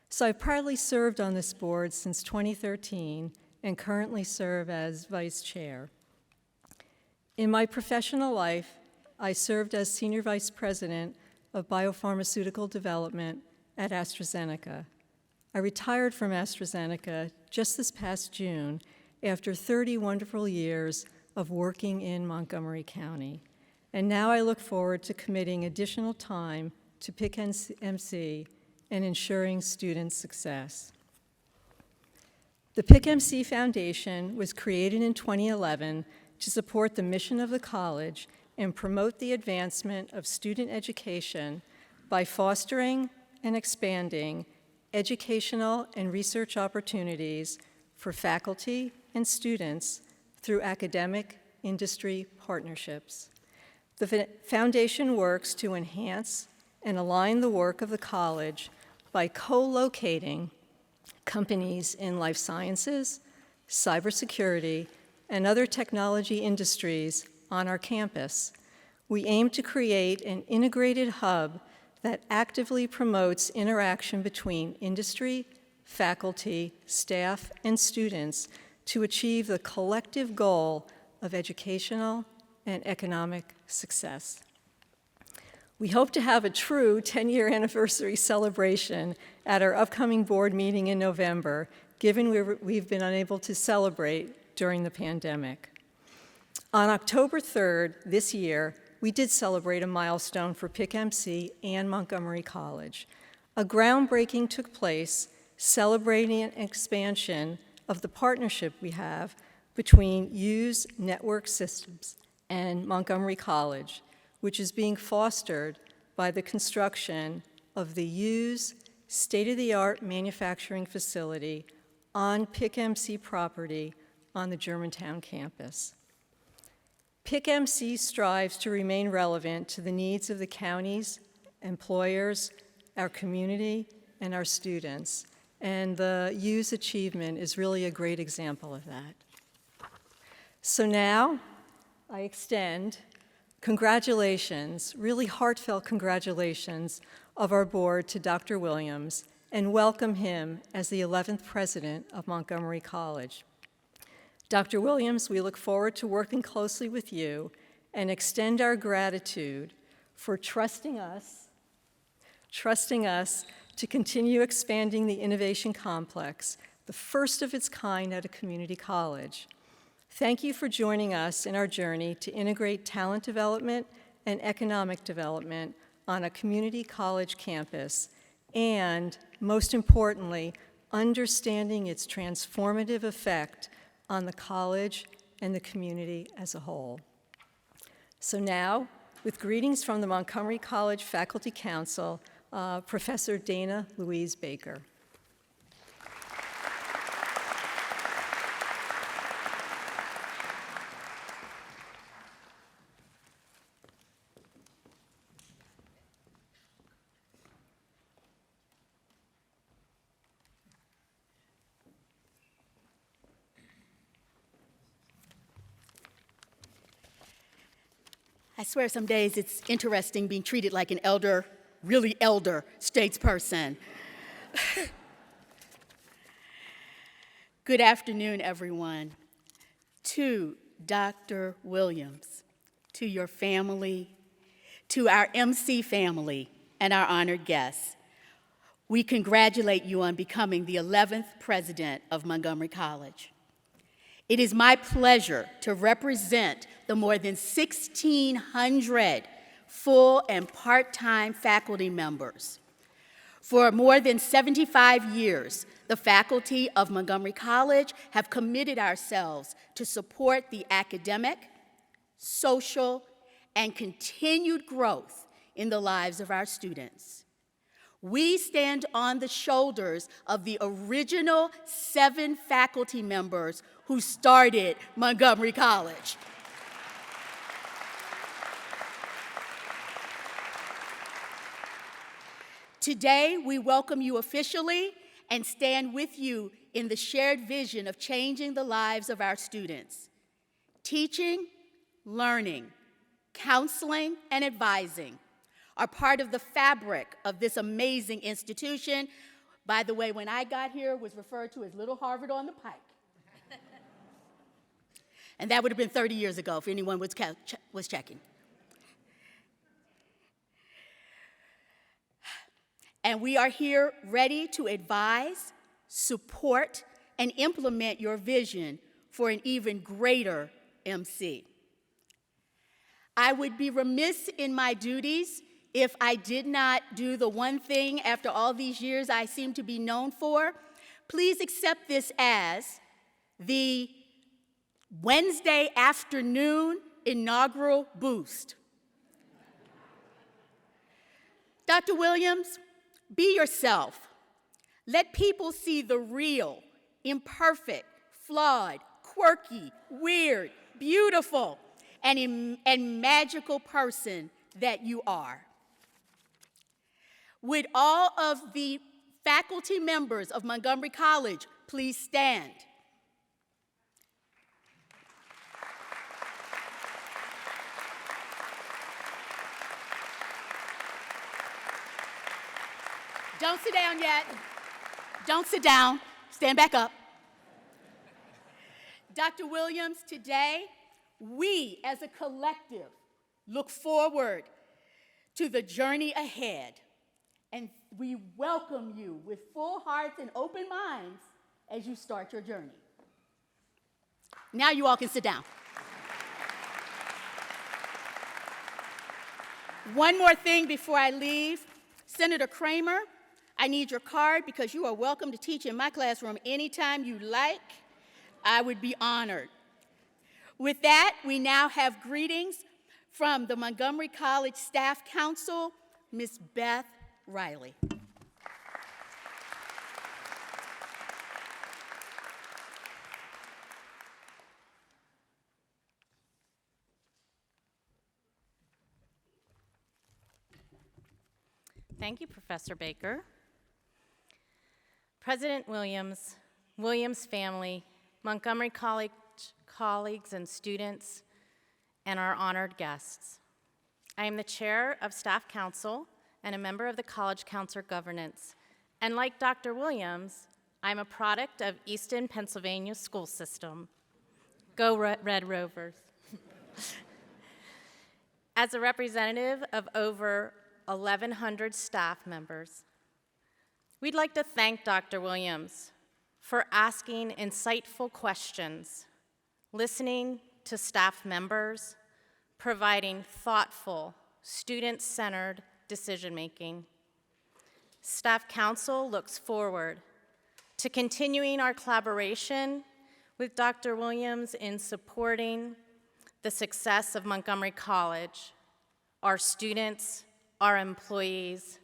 So I've proudly served on this board since 2013 and currently serve as vice chair. In my professional life, I served as senior vice president of biopharmaceutical development at AstraZeneca. I retired from AstraZeneca just this past June after 30 wonderful years of working in Montgomery County. And now I look forward to committing additional time to PICMC and ensuring student success. The PICMC Foundation was created in 2011 to support the mission of the college and promote the advancement of student education by fostering and expanding educational and research opportunities for faculty and students through academic industry partnerships. The foundation works to enhance and align the work of the college by co-locating companies in life sciences, cybersecurity, and other technology industries on our campus. We aim to create an integrated hub that actively promotes interaction between industry, faculty, staff, and students to achieve the collective goal of educational and economic success. We hope to have a true 10-year anniversary celebration at our upcoming board meeting in November, given we've been unable to celebrate during the pandemic. On October 3rd this year, we did celebrate a milestone for PICMC and Montgomery College. A groundbreaking took place celebrating an expansion of the partnership we have between Hughes Network Systems and Montgomery College, which is being fostered by the construction of the Hughes state-of-the-art manufacturing facility on PICMC property on the Germantown campus. PICMC strives to remain relevant to the needs of the counties, employers, our community, and our students. And the Hughes achievement is really a great example of that. So now I extend congratulations, really heartfelt congratulations of our board to Dr. Williams and welcome him as the 11th president of Montgomery College. Dr. Williams, we look forward to working closely with you and extend our gratitude for trusting us to continue expanding the Innovation Complex, the first of its kind at a community college. Thank you for joining us in our journey to integrate talent development and economic development on a community college campus, and most importantly, understanding its transformative effect on the college and the community as a whole. So now, with greetings from the Montgomery College Faculty Council, Professor Dana Louise Baker. I swear some days it's interesting being treated like an elder, really elder statesperson. Good afternoon, everyone. To Dr. Williams, to your family, to our MC family, and our honored guests, we congratulate you on becoming the 11th president of Montgomery College. It is my pleasure to represent the more than 1,600 full and part-time faculty members. For more than 75 years, the faculty of Montgomery College have committed ourselves to support the academic, social, and continued growth in the lives of our students. We stand on the shoulders of the original 7 faculty members who started Montgomery College. Today, we welcome you officially and stand with you in the shared vision of changing the lives of our students. Teaching, learning, counseling, and advising are part of the fabric of this amazing institution. By the way, when I got here, it was referred to as Little Harvard on the Pike. And that would have been 30 years ago if anyone was checking. And we are here ready to advise, support, and implement your vision for an even greater MC. I would be remiss in my duties if I did not do the one thing after all these years I seem to be known for. Please accept this as the Wednesday afternoon inaugural boost. Dr. Williams, be yourself. Let people see the real, imperfect, flawed, quirky, weird, beautiful, and magical person that you are. Would all of the faculty members of Montgomery College please stand? Don't sit down yet. Don't sit down. Stand back up. Dr. Williams, today, we as a collective look forward to the journey ahead, and we welcome you with full hearts and open minds as you start your journey. Now you all can sit down. One more thing before I leave. Senator Kramer, I need your card because you are welcome to teach in my classroom anytime you like. I would be honored. With that, we now have greetings from the Montgomery College Staff Council, Ms. Beth Riley. Thank you, Professor Baker. President Williams, Williams family, Montgomery College colleagues and students, and our honored guests. I am the chair of Staff Council and a member of the College Council Governance. And like Dr. Williams, I'm a product of Easton, Pennsylvania school system. Go Red Rovers. As a representative of over 1,100 staff members, we'd like to thank Dr. Williams for asking insightful questions, listening to staff members, providing thoughtful, student-centered decision-making. Staff Council looks forward to continuing our collaboration with Dr. Williams in supporting the success of Montgomery College, our students, our employees,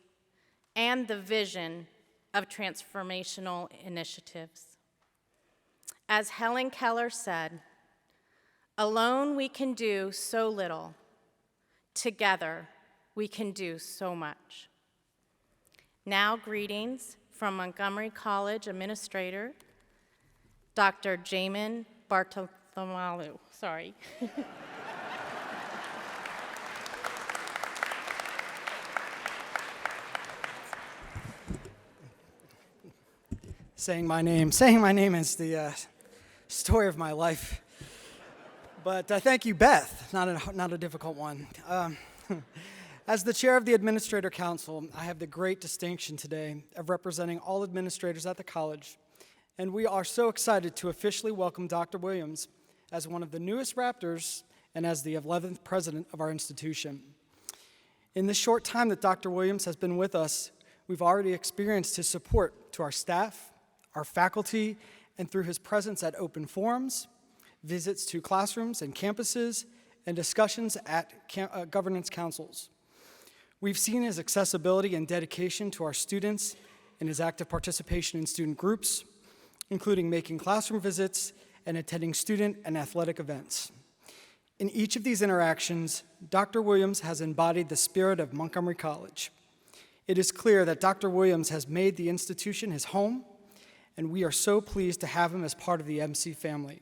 and the vision of transformational initiatives. As Helen Keller said, alone we can do so little. Together we can do so much. Now greetings from Montgomery College Administrator, Dr. Jermaine Bartholomew. Sorry. saying my name. Saying my name is the story of my life. But thank you, Beth. Not a difficult one. As the chair of the Administrator Council, I have the great distinction today of representing all administrators at the college, and we are so excited to officially welcome Dr. Williams as one of the newest Raptors and as the 11th president of our institution. In the short time that Dr. Williams has been with us, we've already experienced his support to our staff, our faculty, and through his presence at open forums, visits to classrooms and campuses, and discussions at governance councils. We've seen his accessibility and dedication to our students and his active participation in student groups, including making classroom visits and attending student and athletic events. In each of these interactions, Dr. Williams has embodied the spirit of Montgomery College. It is clear that Dr. Williams has made the institution his home, and we are so pleased to have him as part of the MC family.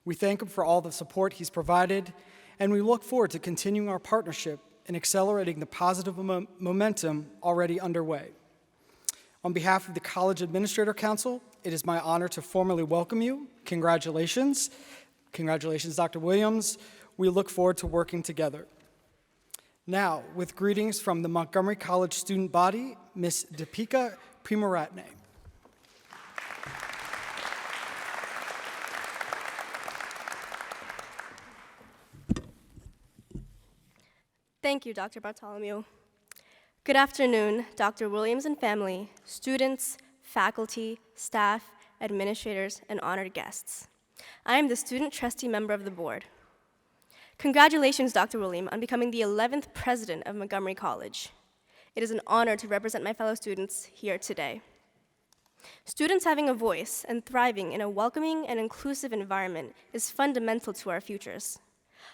We thank him for all the support he's provided, and we look forward to continuing our partnership and accelerating the positive momentum already underway. On behalf of the College Administrator Council, it is my honor to formally welcome you. Congratulations. Congratulations, Dr. Williams. We look forward to working together. Now, with greetings from the Montgomery College student body, Ms. Deepica Premaratne. Thank you, Dr. Bartholomew. Good afternoon, Dr. Williams and family, students, faculty, staff, administrators, and honored guests. I am the student trustee member of the board. Congratulations, Dr. Williams, on becoming the 11th president of Montgomery College. It is an honor to represent my fellow students here today. Students having a voice and thriving in a welcoming and inclusive environment is fundamental to our futures.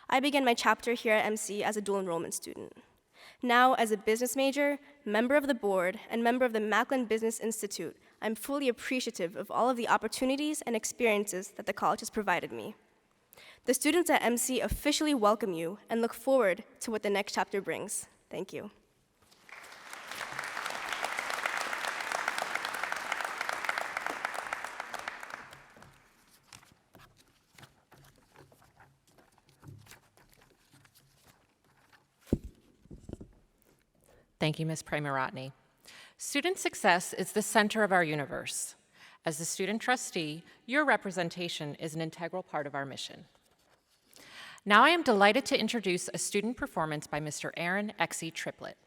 I began my chapter here at MC as a dual enrollment student. Now, as a business major, member of the board, and member of the Macklin Business Institute, I'm fully appreciative of all of the opportunities and experiences that the college has provided me. The students at MC officially welcome you and look forward to what the next chapter brings. Thank you. Thank you, Ms. Premaratne. Student success is the center of our universe. As the student trustee, your representation is an integral part of our mission. Now I am delighted to introduce a student performance by Mr. Aaron Exie Triplett.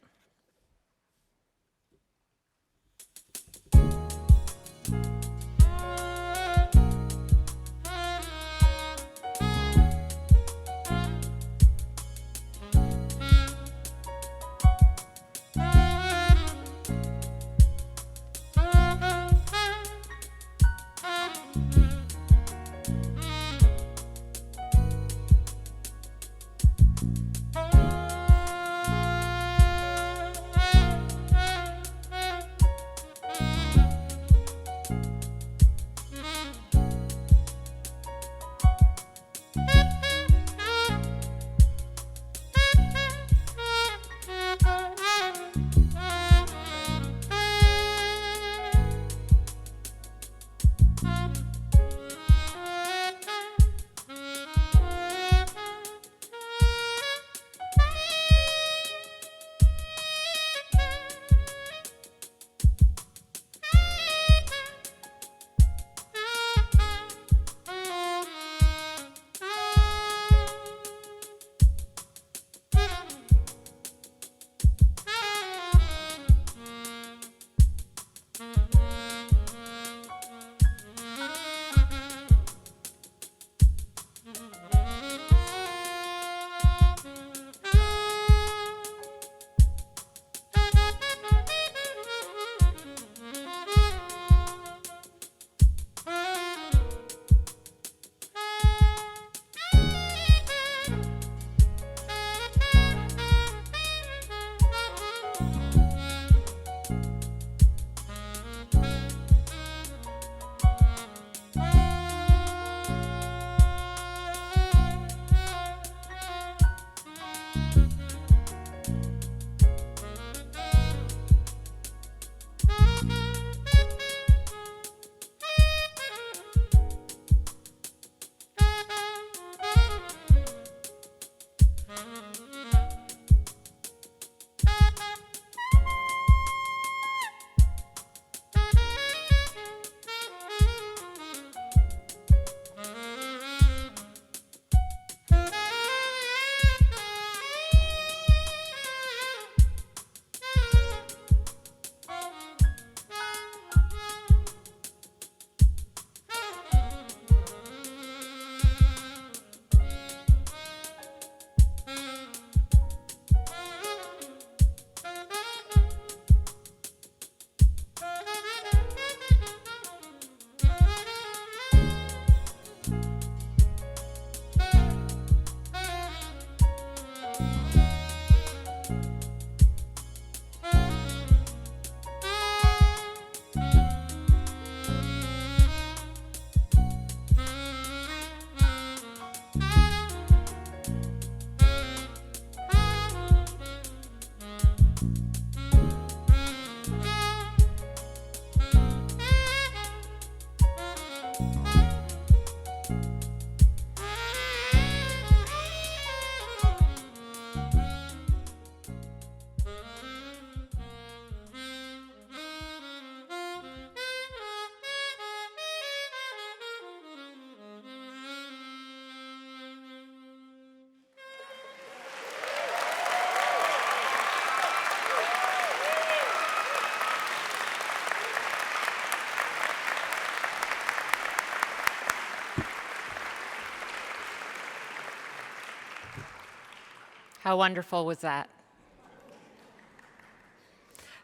How wonderful was that?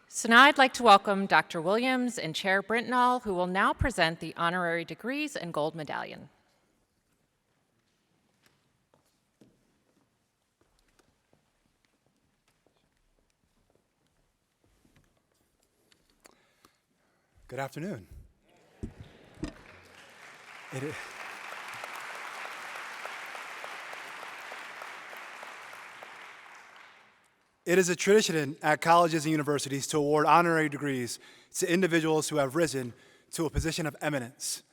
So now I'd like to welcome Dr. Williams and Chair Brintnall, who will now present the honorary degrees and gold medallion. Good afternoon. It is a tradition at colleges and universities to award honorary degrees to individuals who have risen to a position of eminence,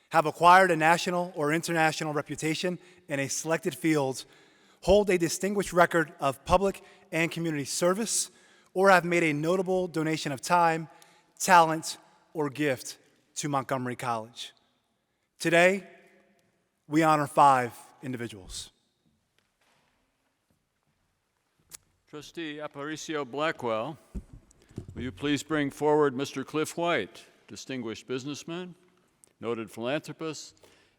have acquired a national or international reputation in a selected field, hold a distinguished record of public and community service, or have made a notable donation of time, talent, or gift to Montgomery College. Today, we honor 5 individuals. Trustee Aparicio Blackwell, will you please bring forward Mr. Cliff White, distinguished businessman, noted philanthropist,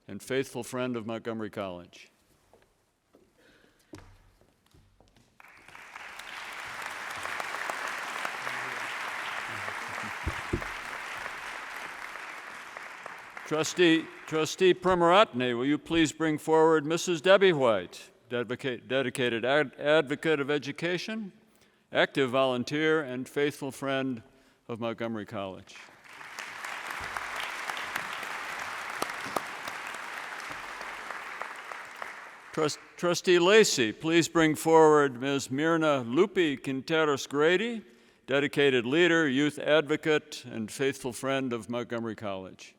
and faithful friend of Montgomery College. Trustee Premaratne, will you please bring forward Mrs. Debbie White, dedicated advocate of education, active volunteer, and faithful friend of Montgomery College. Trustee Lacey, please bring forward Ms. Myrna Lupi Quinteros-Grady, dedicated leader, youth advocate, and faithful friend of Montgomery College.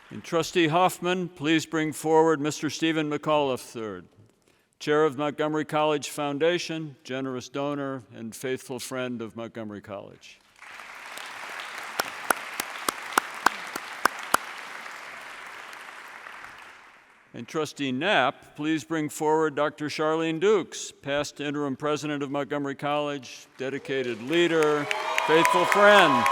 And Trustee Hoffman, please bring forward Mr. Stephen McAuliffe III, Chair of Montgomery College Foundation, generous donor, and faithful friend of Montgomery College. And Trustee Knapp, please bring forward Dr. Charlene Dukes, past interim president of Montgomery College, dedicated leader, faithful friend.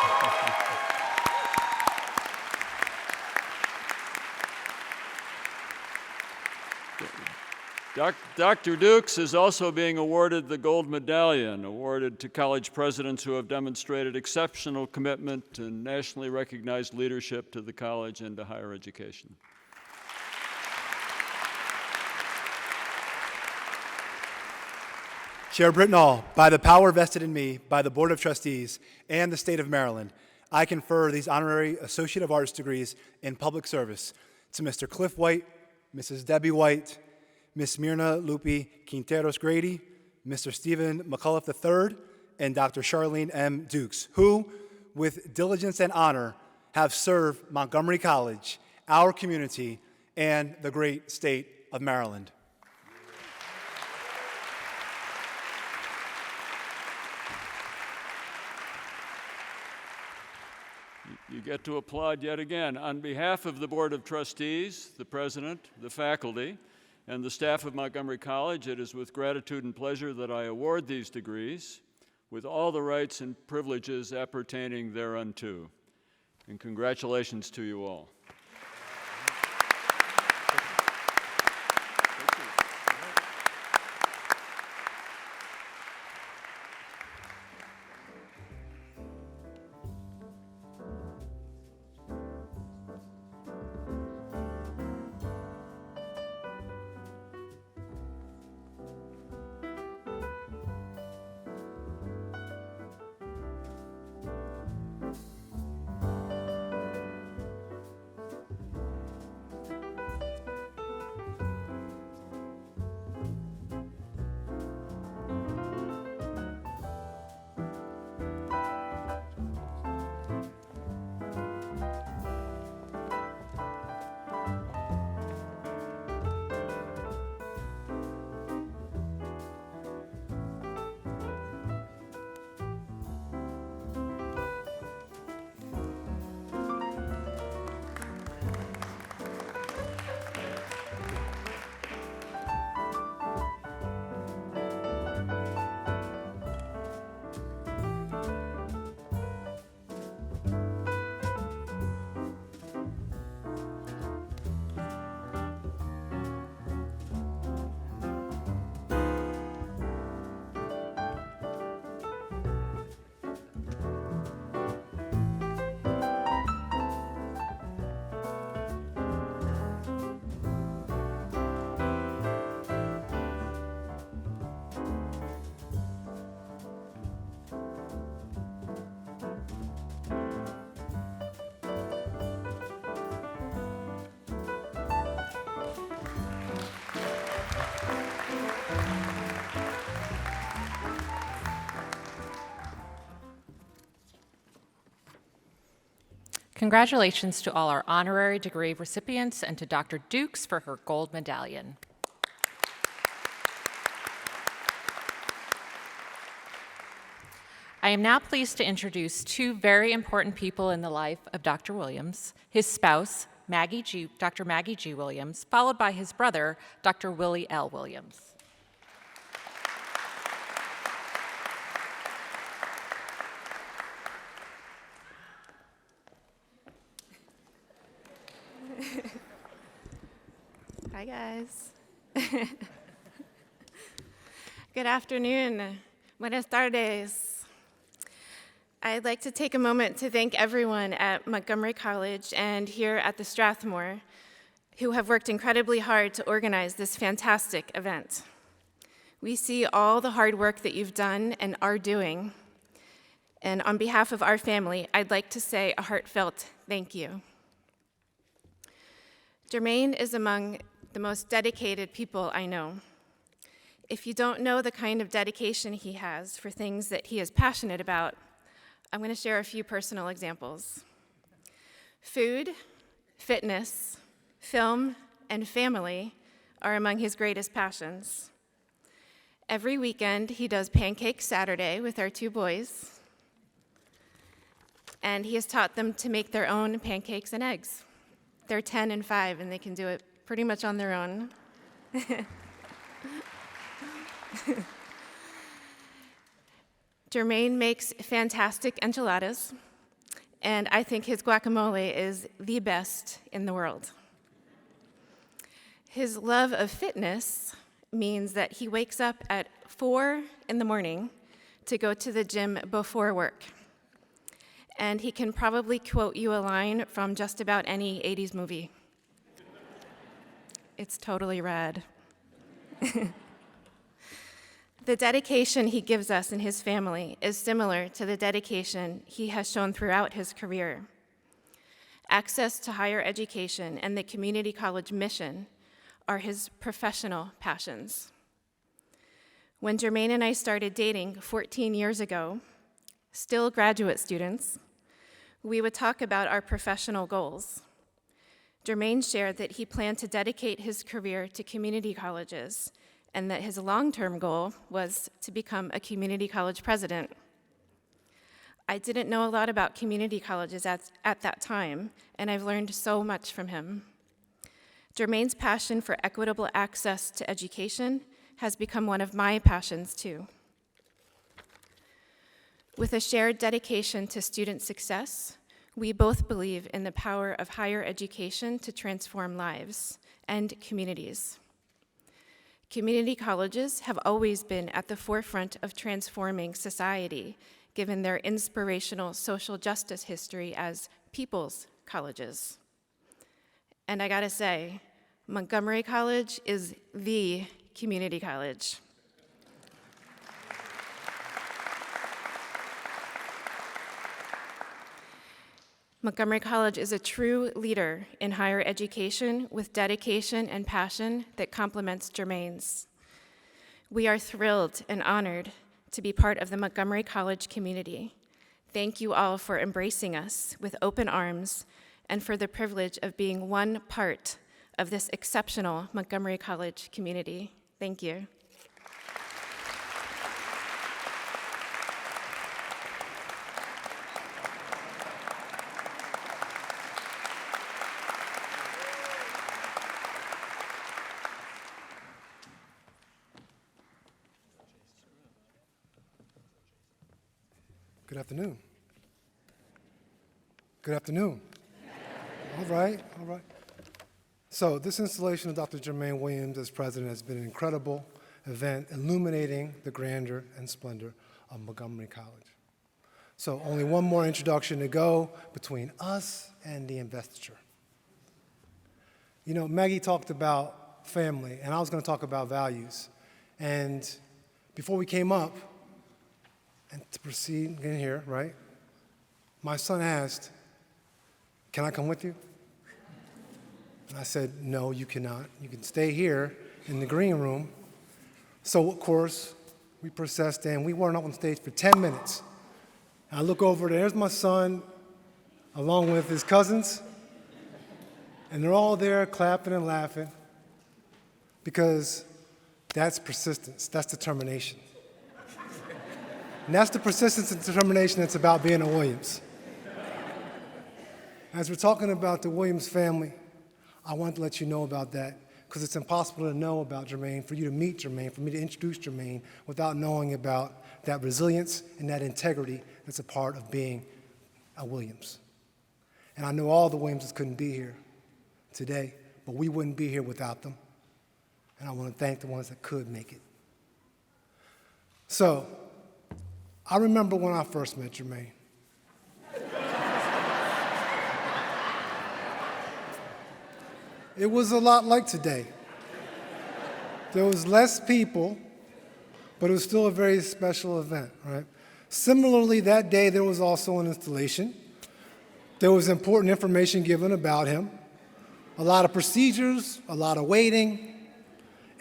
Dr. Dukes is also being awarded the Gold Medallion, awarded to college presidents who have demonstrated exceptional commitment and nationally recognized leadership to the college and to higher education. Chair Brintnall, by the power vested in me by the Board of Trustees and the State of Maryland, I confer these honorary Associate of Arts degrees in public service to Mr. Cliff White, Mrs. Debbie White, Ms. Myrna Lupi Quinteros-Grady, Mr. Stephen McAuliffe III, and Dr. Charlene M. Dukes, who, with diligence and honor, have served Montgomery College, our community, and the great state of Maryland. You get to applaud yet again. On behalf of the Board of Trustees, the President, the faculty, and the staff of Montgomery College, it is with gratitude and pleasure that I award these degrees with all the rights and privileges appertaining thereunto. And congratulations to you all. Congratulations to all our honorary degree recipients and to Dr. Dukes for her gold medallion. I am now pleased to introduce two very important people in the life of Dr. Williams, his spouse, Dr. Maggie G. Williams, followed by his brother, Dr. Willie L. Williams. Hi, guys. Good afternoon. Buenas tardes. I'd like to take a moment to thank everyone at Montgomery College and here at the Strathmore who have worked incredibly hard to organize this fantastic event. We see all the hard work that you've done and are doing. And on behalf of our family, I'd like to say a heartfelt thank you. Jermaine is among the most dedicated people I know. If you don't know the kind of dedication he has for things that he is passionate about, I'm going to share a few personal examples. Food, fitness, film, and family are among his greatest passions. Every weekend, he does Pancake Saturday with our two boys, and he has taught them to make their own pancakes and eggs. They're 10 and 5, and they can do it pretty much on their own. Jermaine makes fantastic enchiladas, and I think his guacamole is the best in the world. His love of fitness means that he wakes up at 4 in the morning to go to the gym before work. And he can probably quote you a line from just about any 80s movie. It's totally rad. The dedication he gives us and his family is similar to the dedication he has shown throughout his career. Access to higher education and the community college mission are his professional passions. When Jermaine and I started dating 14 years ago, still graduate students, we would talk about our professional goals. Jermaine shared that he planned to dedicate his career to community colleges and that his long-term goal was to become a community college president. I didn't know a lot about community colleges at that time, and I've learned so much from him. Jermaine's passion for equitable access to education has become one of my passions too. With a shared dedication to student success, we both believe in the power of higher education to transform lives and communities. Community colleges have always been at the forefront of transforming society, given their inspirational social justice history as people's colleges. And I gotta say, Montgomery College is the community college. Montgomery College is a true leader in higher education with dedication and passion that complements Jermaine's. We are thrilled and honored to be part of the Montgomery College community. Thank you all for embracing us with open arms and for the privilege of being one part of this exceptional Montgomery College community. Thank you. Good afternoon. Good afternoon. All right. So this installation of Dr. Jermaine Williams as president has been an incredible event illuminating the grandeur and splendor of Montgomery College. So only one more introduction to go between us and the investiture. You know, Maggie talked about family, and I was going to talk about values. And before we came up, and to proceed in here, right, my son asked, "Can I come with you?" And I said, "No, you cannot. You can stay here in the green room." So, of course, we processed and we weren't up on stage for 10 minutes. And I look over, there's my son, along with his cousins, and they're all there clapping and laughing because that's persistence, that's determination. And that's the persistence and determination that's about being a Williams. As we're talking about the Williams family, I want to let you know about that because it's impossible to know about Jermaine, for you to meet Jermaine, for me to introduce Jermaine without knowing about that resilience and that integrity that's a part of being a Williams. And I know all the Williamses couldn't be here today, but we wouldn't be here without them. And I want to thank the ones that could make it. So, I remember when I first met Jermaine. It was a lot like today. There was less people, but it was still a very special event, right? Similarly, that day there was also an installation. There was important information given about him, a lot of procedures, a lot of waiting,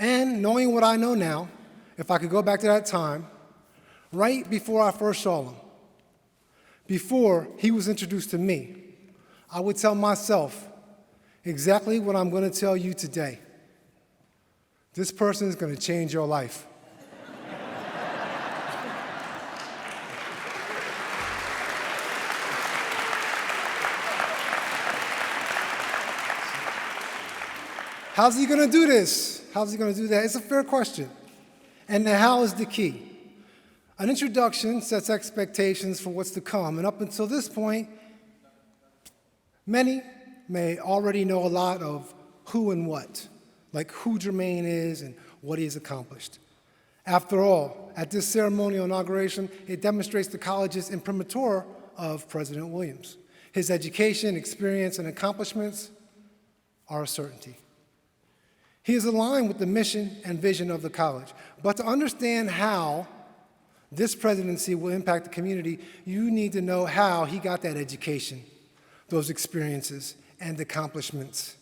and knowing what I know now, if I could go back to that time, right before I first saw him, before he was introduced to me, I would tell myself exactly what I'm going to tell you today. This person is going to change your life. How's he going to do this? How's he going to do that? It's a fair question. And the how is the key. An introduction sets expectations for what's to come. And up until this point, many may already know a lot of who and what, like who Jermaine is and what he has accomplished. After all, at this ceremonial inauguration, it demonstrates the college's imprimatur of President Williams. His education, experience, and accomplishments are a certainty. He is aligned with the mission and vision of the college. But to understand how this presidency will impact the community, you need to know how he got that education, those experiences, and accomplishments.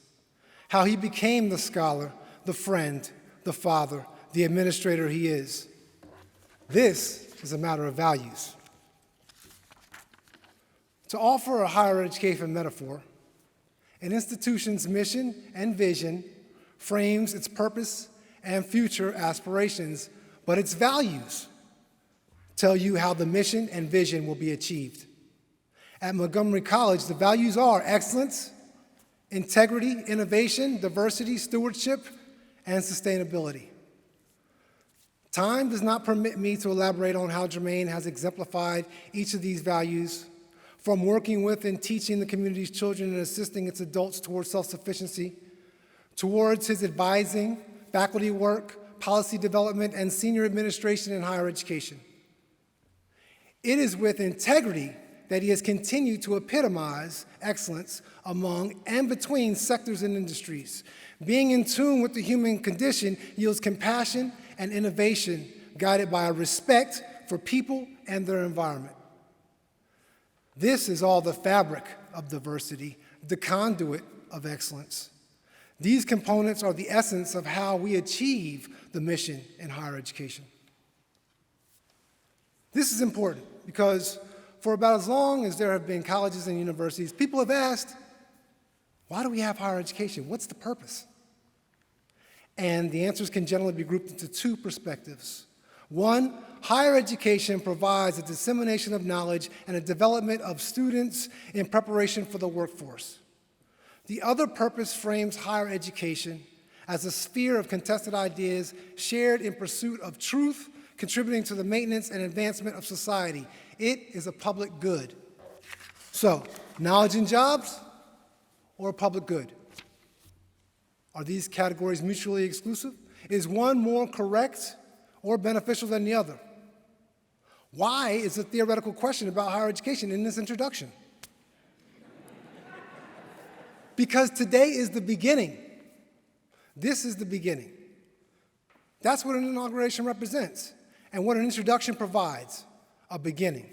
How he became the scholar, the friend, the father, the administrator he is. This is a matter of values. To offer a higher education metaphor, an institution's mission and vision frames its purpose and future aspirations, but its values tell you how the mission and vision will be achieved. At Montgomery College, the values are excellence, integrity, innovation, diversity, stewardship, and sustainability. Time does not permit me to elaborate on how Jermaine has exemplified each of these values, from working with and teaching the community's children and assisting its adults towards self-sufficiency, towards his advising, faculty work, policy development, and senior administration in higher education. It is with integrity that he has continued to epitomize excellence among and between sectors and industries. Being in tune with the human condition yields compassion and innovation guided by a respect for people and their environment. This is all the fabric of diversity, the conduit of excellence. These components are the essence of how we achieve the mission in higher education. This is important because for about as long as there have been colleges and universities, people have asked, why do we have higher education? What's the purpose? And the answers can generally be grouped into two perspectives. One, higher education provides a dissemination of knowledge and a development of students in preparation for the workforce. The other purpose frames higher education as a sphere of contested ideas shared in pursuit of truth, contributing to the maintenance and advancement of society. It is a public good. So, knowledge and jobs or public good? Are these categories mutually exclusive? Is one more correct or beneficial than the other? Why is a theoretical question about higher education in this introduction? Because today is the beginning. This is the beginning. That's what an inauguration represents and what an introduction provides, a beginning.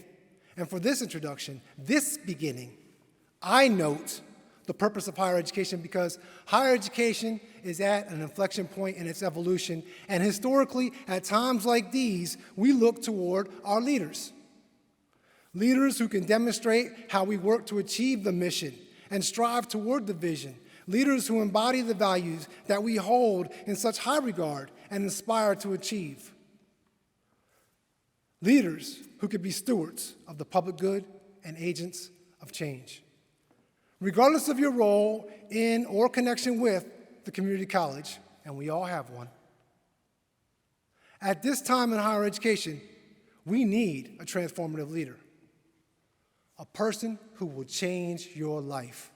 And for this introduction, this beginning, I note the purpose of higher education because higher education is at an inflection point in its evolution, and historically, at times like these, we look toward our leaders. Leaders who can demonstrate how we work to achieve the mission and strive toward the vision. Leaders who embody the values that we hold in such high regard and aspire to achieve. Leaders who could be stewards of the public good and agents of change. Regardless of your role in or connection with the community college, and we all have one, at this time in higher education, we need a transformative leader, a person who will change your life.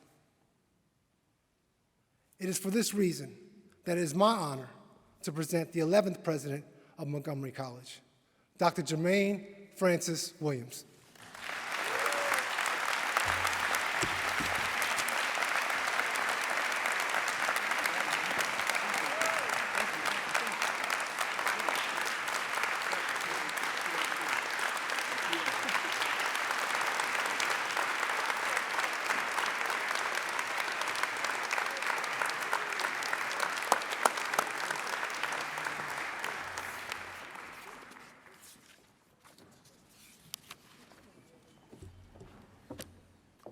It is for this reason that it is my honor to present the 11th president of Montgomery College, Dr. Jermaine Francis Williams.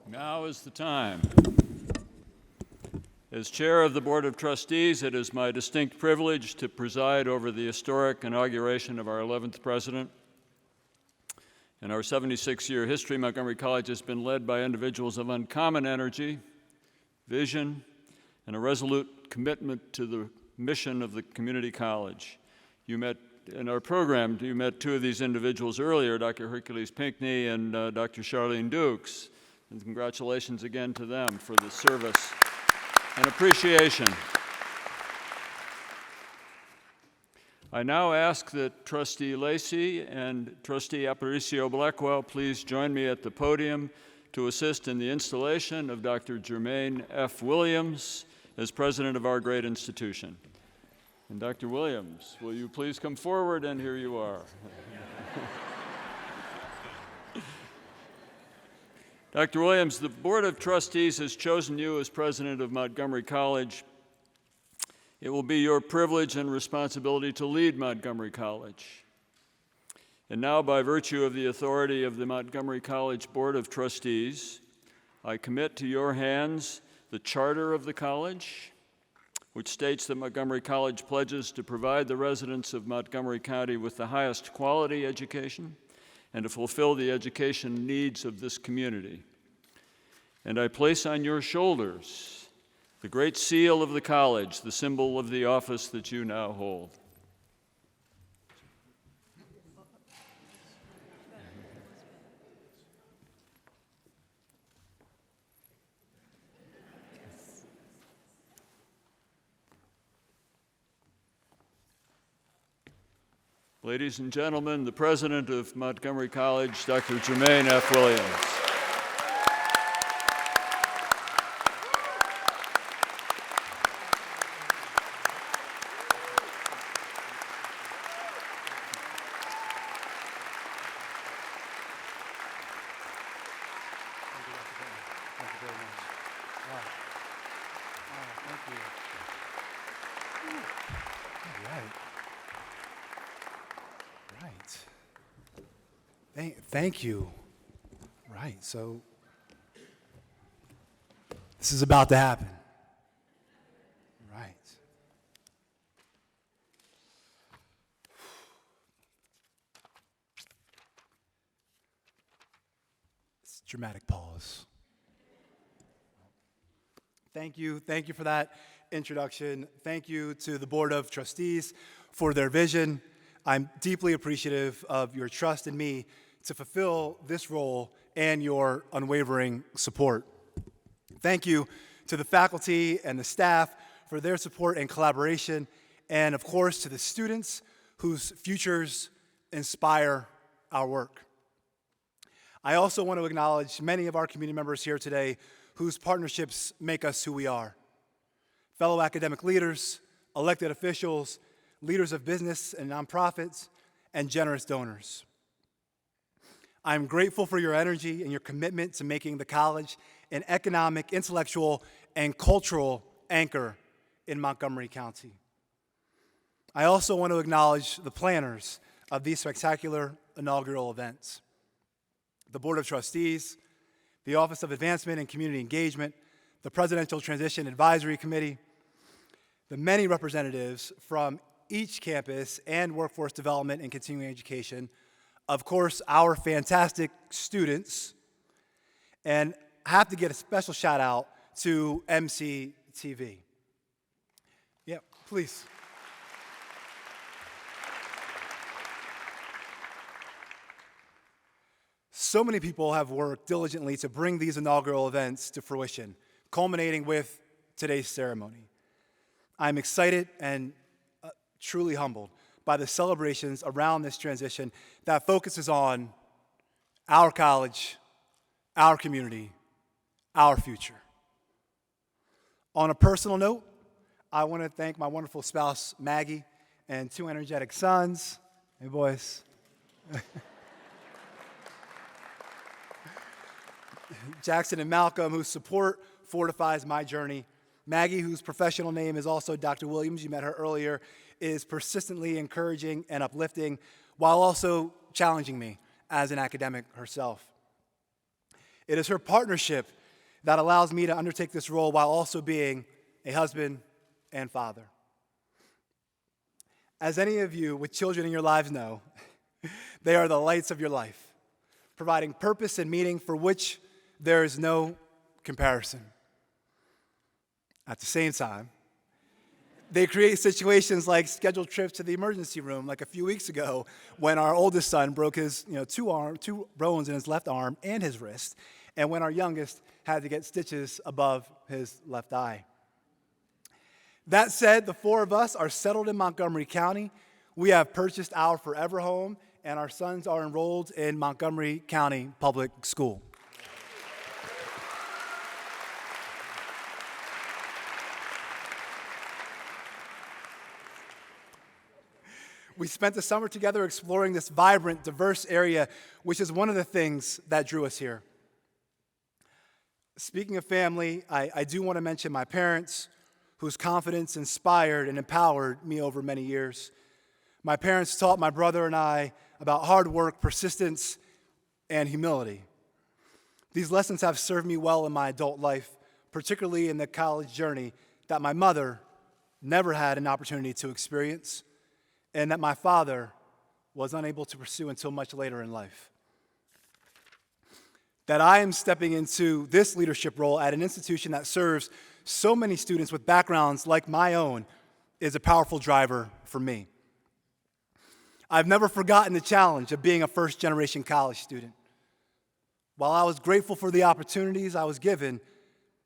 Now is the time. As chair of the Board of Trustees, it is my distinct privilege to preside over the historic inauguration of our 11th president. In our 76-year history, Montgomery College has been led by individuals of uncommon energy, vision, and a resolute commitment to the mission of the community college. You met in our program, you met two of these individuals earlier, Dr. Hercules Pinckney and Dr. Charlene Dukes. And congratulations again to them for the service and appreciation. I now ask that Trustee Lacey and Trustee Aparicio Blackwell please join me at the podium to assist in the installation of Dr. Jermaine F. Williams as president of our great institution. And Dr. Williams, will you please come forward? And here you are. Dr. Williams, the Board of Trustees has chosen you as president of Montgomery College. It will be your privilege and responsibility to lead Montgomery College. And now, by virtue of the authority of the Montgomery College Board of Trustees, I commit to your hands the charter of the college, which states that Montgomery College pledges to provide the residents of Montgomery County with the highest quality education and to fulfill the education needs of this community. And I place on your shoulders the great seal of the college, the symbol of the office that you now hold. Ladies and gentlemen, the president of Montgomery College, Dr. Jermaine F. Williams. Thank you. Right, so this is about to happen. Right. It's a dramatic pause. Thank you for that introduction. Thank you to the Board of Trustees for their vision. I'm deeply appreciative of your trust in me to fulfill this role and your unwavering support. Thank you to the faculty and the staff for their support and collaboration, and of course to the students whose futures inspire our work. I also want to acknowledge many of our community members here today whose partnerships make us who we are. Fellow academic leaders, elected officials, leaders of business and nonprofits, and generous donors. I'm grateful for your energy and your commitment to making the college an economic, intellectual, and cultural anchor in Montgomery County. I also want to acknowledge the planners of these spectacular inaugural events. the Board of Trustees, the Office of Advancement and Community Engagement, the Presidential Transition Advisory Committee, the many representatives from each campus and workforce development and continuing education, of course, our fantastic students, and I have to get a special shout out to MCTV. Yeah, please. So many people have worked diligently to bring these inaugural events to fruition, culminating with today's ceremony. I'm excited and truly humbled by the celebrations around this transition that focuses on our college, our community, our future. On a personal note, I want to thank my wonderful spouse, Maggie, and 2 energetic sons. Hey, boys. Jackson and Malcolm, whose support fortifies my journey. Maggie, whose professional name is also Dr. Williams, you met her earlier, is persistently encouraging and uplifting while also challenging me as an academic herself. It is her partnership that allows me to undertake this role while also being a husband and father. As any of you with children in your lives know, they are the lights of your life, providing purpose and meaning for which there is no comparison. At the same time, they create situations like scheduled trips to the emergency room, like a few weeks ago when our oldest son broke his, two bones in his left arm and his wrist, and when our youngest had to get stitches above his left eye. That said, the 4 of us are settled in Montgomery County. We have purchased our forever home, and our sons are enrolled in Montgomery County Public School. We spent the summer together exploring this vibrant, diverse area, which is one of the things that drew us here. Speaking of family, I do want to mention my parents, whose confidence inspired and empowered me over many years. My parents taught my brother and I about hard work, persistence, and humility. These lessons have served me well in my adult life, particularly in the college journey that my mother never had an opportunity to experience, and that my father was unable to pursue until much later in life. That I am stepping into this leadership role at an institution that serves so many students with backgrounds like my own is a powerful driver for me. I've never forgotten the challenge of being a first-generation college student. While I was grateful for the opportunities I was given,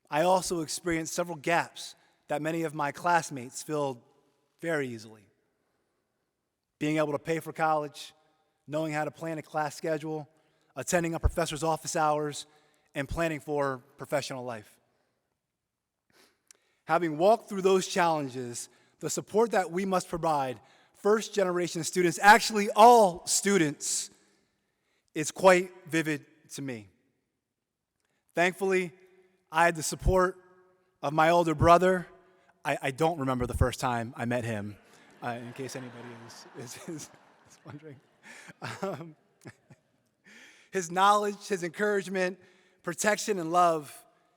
I also experienced several gaps that many of my classmates filled very easily. Being able to pay for college, knowing how to plan a class schedule, attending a professor's office hours, and planning for professional life. Having walked through those challenges, the support that we must provide first-generation students, actually all students, is quite vivid to me. Thankfully, I had the support of my older brother. I don't remember the first time I met him, in case anybody is wondering. His knowledge, his encouragement, protection, and love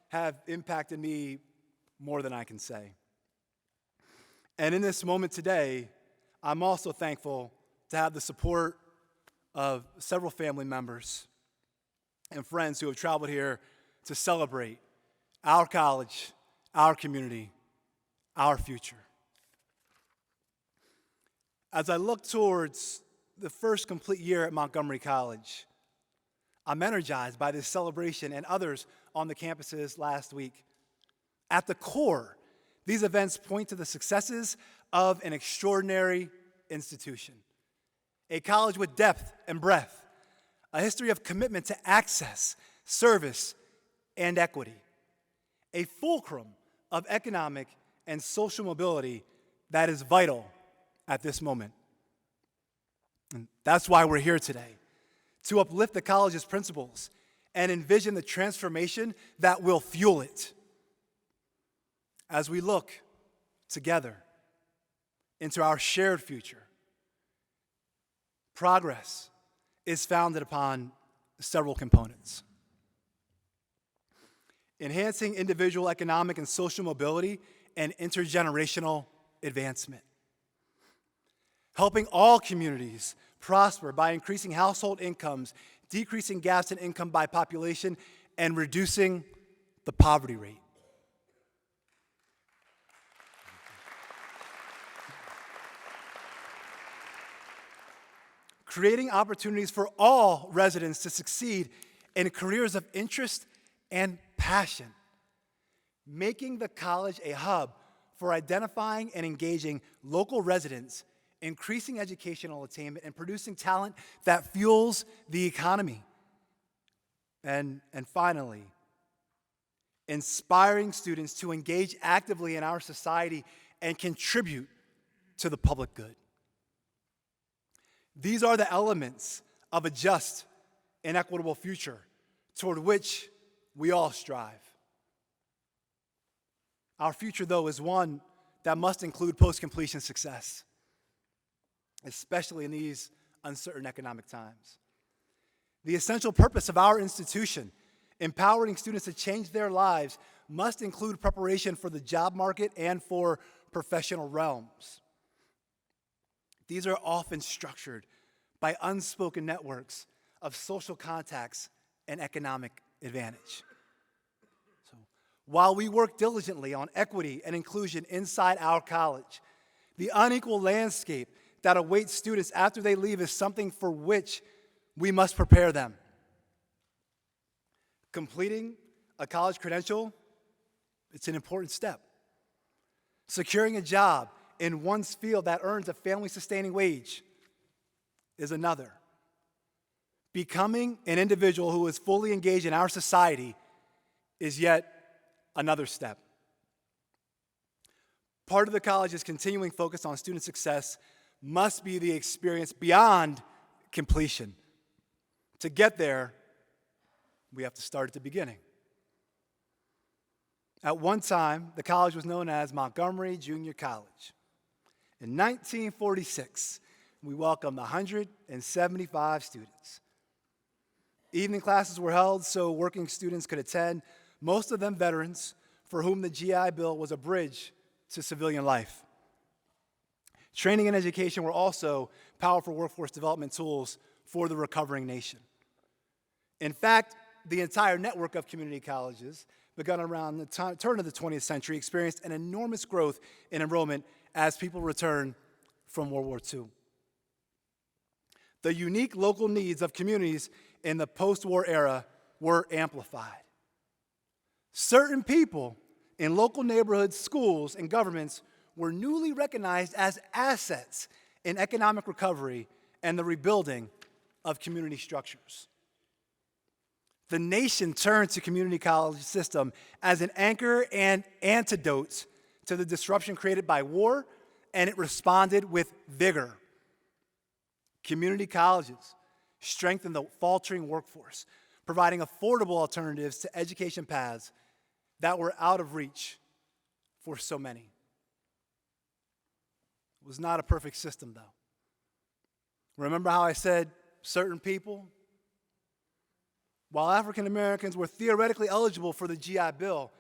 have impacted me more than I can say. And in this moment today, I'm also thankful to have the support of several family members and friends who have traveled here to celebrate our college, our community, our future. As I look towards the first complete year at Montgomery College, I'm energized by this celebration and others on the campuses last week. At the core, these events point to the successes of an extraordinary institution, a college with depth and breadth, a history of commitment to access, service, and equity, a fulcrum of economic and social mobility that is vital at this moment. And that's why we're here today, to uplift the college's principles and envision the transformation that will fuel it. As we look together into our shared future, progress is founded upon several components. Enhancing individual economic and social mobility and intergenerational advancement. Helping all communities prosper by increasing household incomes, decreasing gaps in income by population, and reducing the poverty rate. Creating opportunities for all residents to succeed in careers of interest and passion. Making the college a hub for identifying and engaging local residents, increasing educational attainment, and producing talent that fuels the economy. And finally, inspiring students to engage actively in our society and contribute to the public good. These are the elements of a just and equitable future toward which we all strive. Our future, though, is one that must include post-completion success, especially in these uncertain economic times. The essential purpose of our institution, empowering students to change their lives, must include preparation for the job market and for professional realms. These are often structured by unspoken networks of social contacts and economic advantage. So, while we work diligently on equity and inclusion inside our college, the unequal landscape that awaits students after they leave is something for which we must prepare them. Completing a college credential, it's an important step. Securing a job in one's field that earns a family-sustaining wage is another. Becoming an individual who is fully engaged in our society is yet another step. Part of the college's continuing focus on student success must be the experience beyond completion. To get there, we have to start at the beginning. At one time, the college was known as Montgomery Junior College. In 1946, we welcomed 175 students. Evening classes were held so working students could attend, most of them veterans for whom the GI Bill was a bridge to civilian life. Training and education were also powerful workforce development tools for the recovering nation. In fact, the entire network of community colleges, begun around the turn of the 20th century, experienced an enormous growth in enrollment as people returned from World War II. The unique local needs of communities in the post-war era were amplified. Certain people in local neighborhoods, schools, and governments were newly recognized as assets in economic recovery and the rebuilding of community structures. The nation turned to community college system as an anchor and antidote to the disruption created by war, and it responded with vigor. Community colleges strengthened the faltering workforce, providing affordable alternatives to education paths that were out of reach for so many. It was not a perfect system, though. Remember how I said certain people? While African Americans were theoretically eligible for the GI Bill,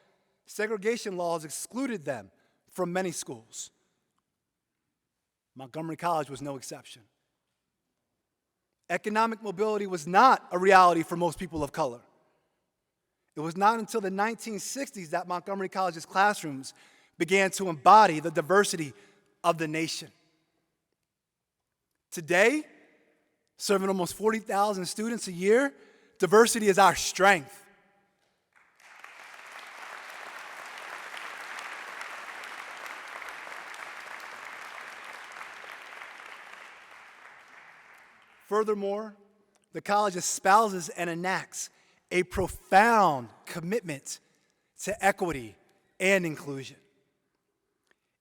segregation laws excluded them from many schools. Montgomery College was no exception. Economic mobility was not a reality for most people of color. It was not until the 1960s that Montgomery College's classrooms began to embody the diversity of the nation. Today, serving almost 40,000 students a year, diversity is our strength. Furthermore, the college espouses and enacts a profound commitment to equity and inclusion.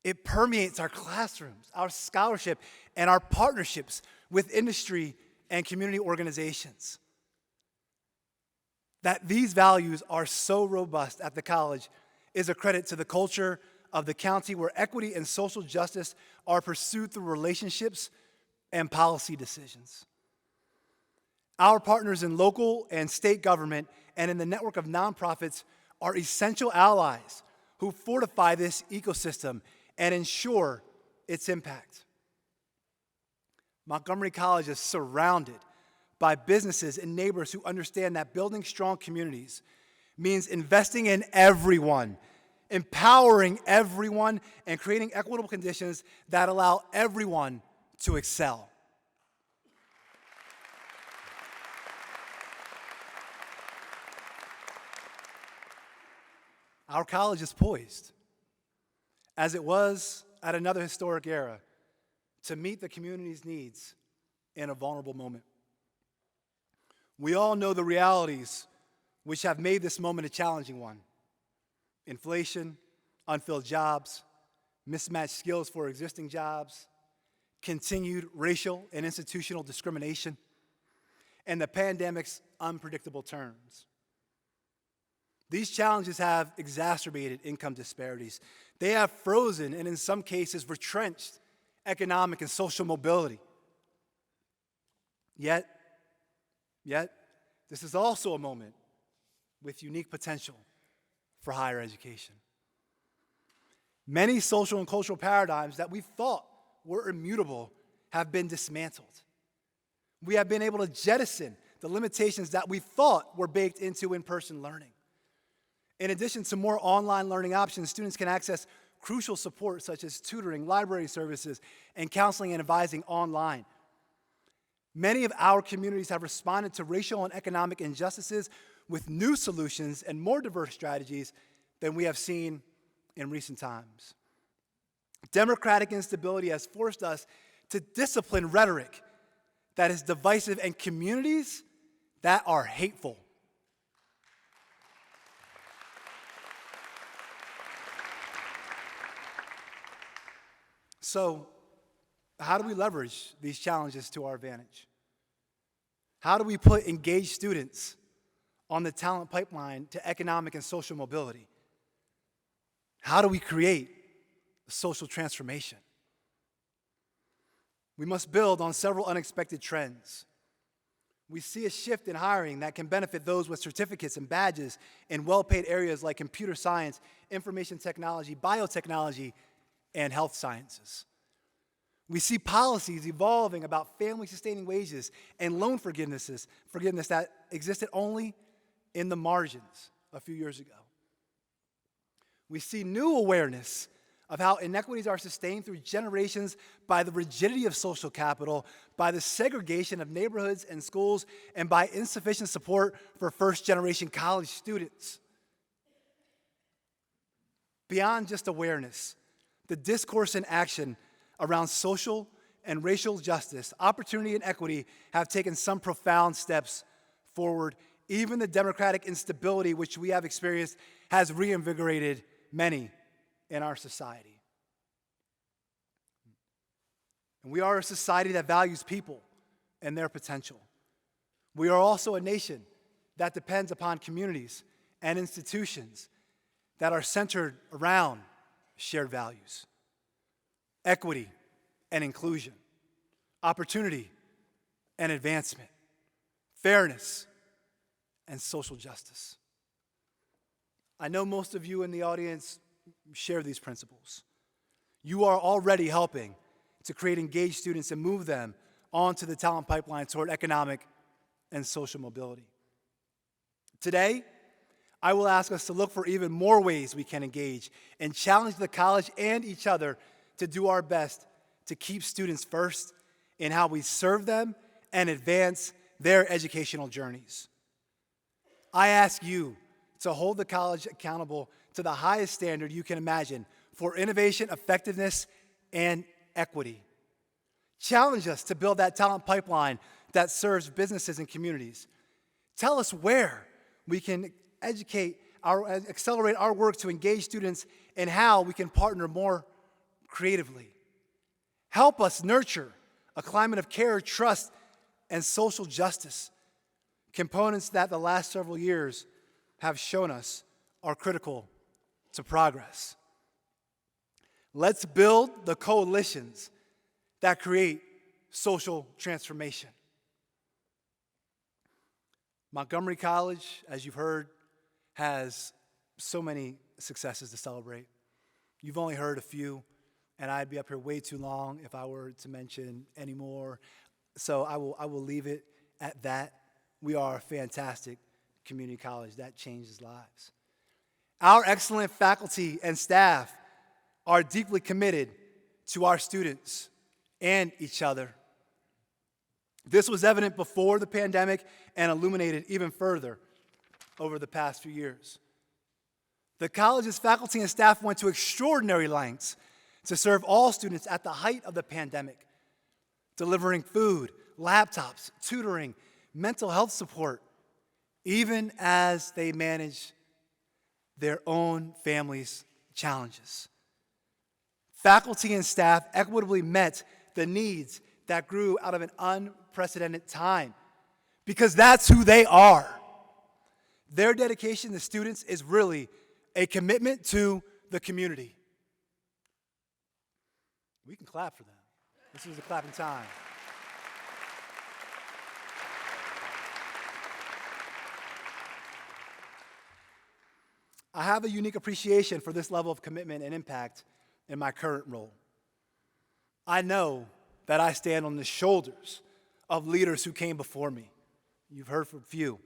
It permeates our classrooms, our scholarship, and our partnerships with industry and community organizations. That these values are so robust at the college is a credit to the culture of the county, where equity and social justice are pursued through relationships and policy decisions. Our partners in local and state government and in the network of nonprofits are essential allies who fortify this ecosystem and ensure its impact. Montgomery College is surrounded by businesses and neighbors who understand that building strong communities means investing in everyone, empowering everyone, and creating equitable conditions that allow everyone to excel. Our college is poised, as it was at another historic era, to meet the community's needs in a vulnerable moment. We all know the realities which have made this moment a challenging one. Inflation, unfilled jobs, mismatched skills for existing jobs, continued racial and institutional discrimination, and the pandemic's unpredictable terms. These challenges have exacerbated income disparities. They have frozen and, in some cases, retrenched economic and social mobility. Yet, this is also a moment with unique potential for higher education. Many social and cultural paradigms that we thought were immutable have been dismantled. We have been able to jettison the limitations that we thought were baked into in-person learning. In addition to more online learning options, students can access crucial support such as tutoring, library services, and counseling and advising online. Many of our communities have responded to racial and economic injustices with new solutions and more diverse strategies than we have seen in recent times. Democratic instability has forced us to discipline rhetoric that is divisive and communities that are hateful. So, how do we leverage these challenges to our advantage? How do we put engaged students on the talent pipeline to economic and social mobility? How do we create a social transformation? We must build on several unexpected trends. We see a shift in hiring that can benefit those with certificates and badges in well-paid areas like computer science, information technology, biotechnology, and health sciences. We see policies evolving about family-sustaining wages and loan forgiveness that existed only in the margins a few years ago. We see new awareness of how inequities are sustained through generations by the rigidity of social capital, by the segregation of neighborhoods and schools, and by insufficient support for first-generation college students. Beyond just awareness, the discourse and action around social and racial justice, opportunity, and equity have taken some profound steps forward. Even the democratic instability which we have experienced has reinvigorated many in our society. And we are a society that values people and their potential. We are also a nation that depends upon communities and institutions that are centered around shared values, equity and inclusion, opportunity and advancement, fairness and social justice. I know most of you in the audience share these principles. You are already helping to create engaged students and move them onto the talent pipeline toward economic and social mobility. Today, I will ask us to look for even more ways we can engage and challenge the college and each other to do our best to keep students first in how we serve them and advance their educational journeys. I ask you to hold the college accountable to the highest standard you can imagine for innovation, effectiveness, and equity. Challenge us to build that talent pipeline that serves businesses and communities. Tell us where we can accelerate our work to engage students and how we can partner more creatively. Help us nurture a climate of care, trust, and social justice, components that the last several years have shown us are critical to progress. Let's build the coalitions that create social transformation. Montgomery College, as you've heard, has so many successes to celebrate. You've only heard a few, and I'd be up here way too long if I were to mention any more. So I will leave it at that. We are a fantastic community college that changes lives. Our excellent faculty and staff are deeply committed to our students and each other. This was evident before the pandemic and illuminated even further over the past few years. The college's faculty and staff went to extraordinary lengths to serve all students at the height of the pandemic, delivering food, laptops, tutoring, mental health support, even as they managed their own families' challenges. Faculty and staff equitably met the needs that grew out of an unprecedented time, because that's who they are. Their dedication to students is really a commitment to the community. We can clap for them. This is a clapping time. I have a unique appreciation for this level of commitment and impact in my current role. I know that I stand on the shoulders of leaders who came before me. You've heard from a few.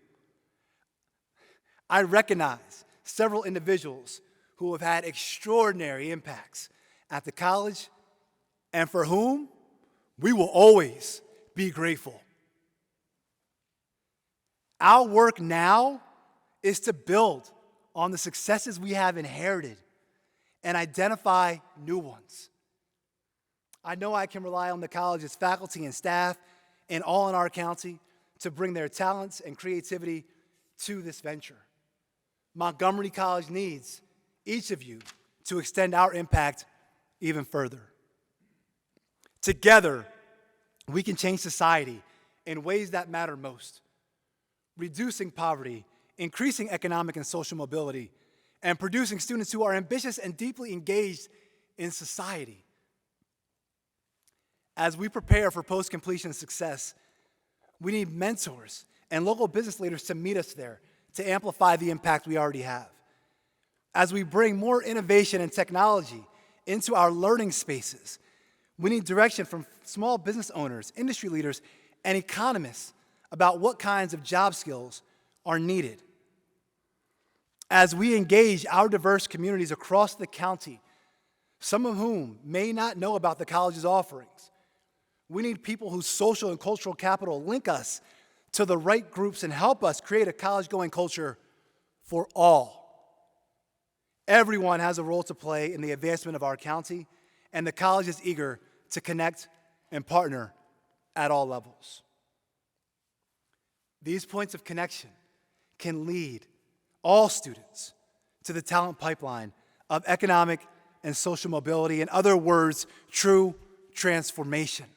I recognize several individuals who have had extraordinary impacts at the college and for whom we will always be grateful. Our work now is to build on the successes we have inherited and identify new ones. I know I can rely on the college's faculty and staff and all in our county to bring their talents and creativity to this venture. Montgomery College needs each of you to extend our impact even further. Together, we can change society in ways that matter most, reducing poverty, increasing economic and social mobility, and producing students who are ambitious and deeply engaged in society. As we prepare for post-completion success, we need mentors and local business leaders to meet us there to amplify the impact we already have. As we bring more innovation and technology into our learning spaces, we need direction from small business owners, industry leaders, and economists about what kinds of job skills are needed. As we engage our diverse communities across the county, some of whom may not know about the college's offerings, we need people whose social and cultural capital link us to the right groups and help us create a college-going culture for all. Everyone has a role to play in the advancement of our county, and the college is eager to connect and partner at all levels. These points of connection can lead all students to the talent pipeline of economic and social mobility. In other words, true transformation.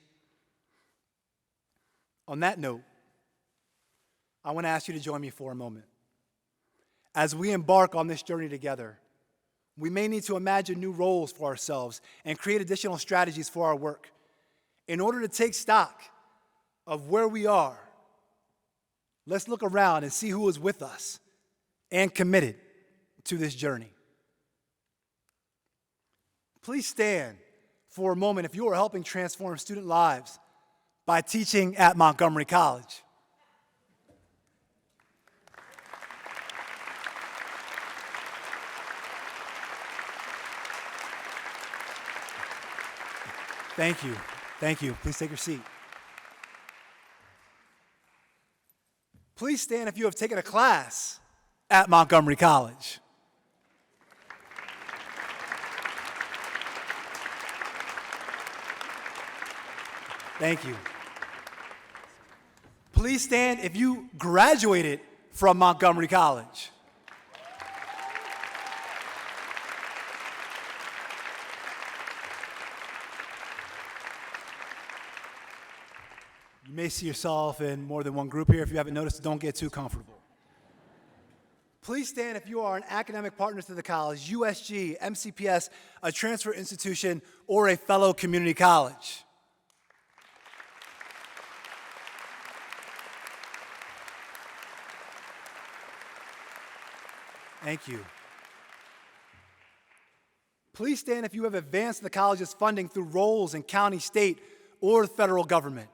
On that note, I want to ask you to join me for a moment. As we embark on this journey together, we may need to imagine new roles for ourselves and create additional strategies for our work. In order to take stock of where we are, let's look around and see who is with us and committed to this journey. Please stand for a moment if you are helping transform student lives by teaching at Montgomery College. Thank you. Thank you. Please take your seat. Please stand if you have taken a class at Montgomery College. Thank you. Please stand if you graduated from Montgomery College. You may see yourself in more than one group here. If you haven't noticed, don't get too comfortable. Please stand if you are an academic partner to the college, USG, MCPS, a transfer institution, or a fellow community college. Thank you. Please stand if you have advanced the college's funding through roles in county, state, or the federal government.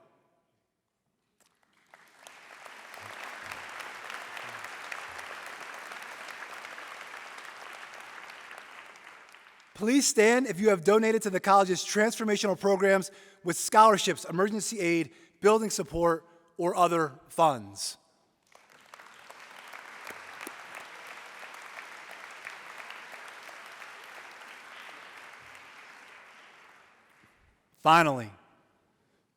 Please stand if you have donated to the college's transformational programs with scholarships, emergency aid, building support, or other funds. Finally,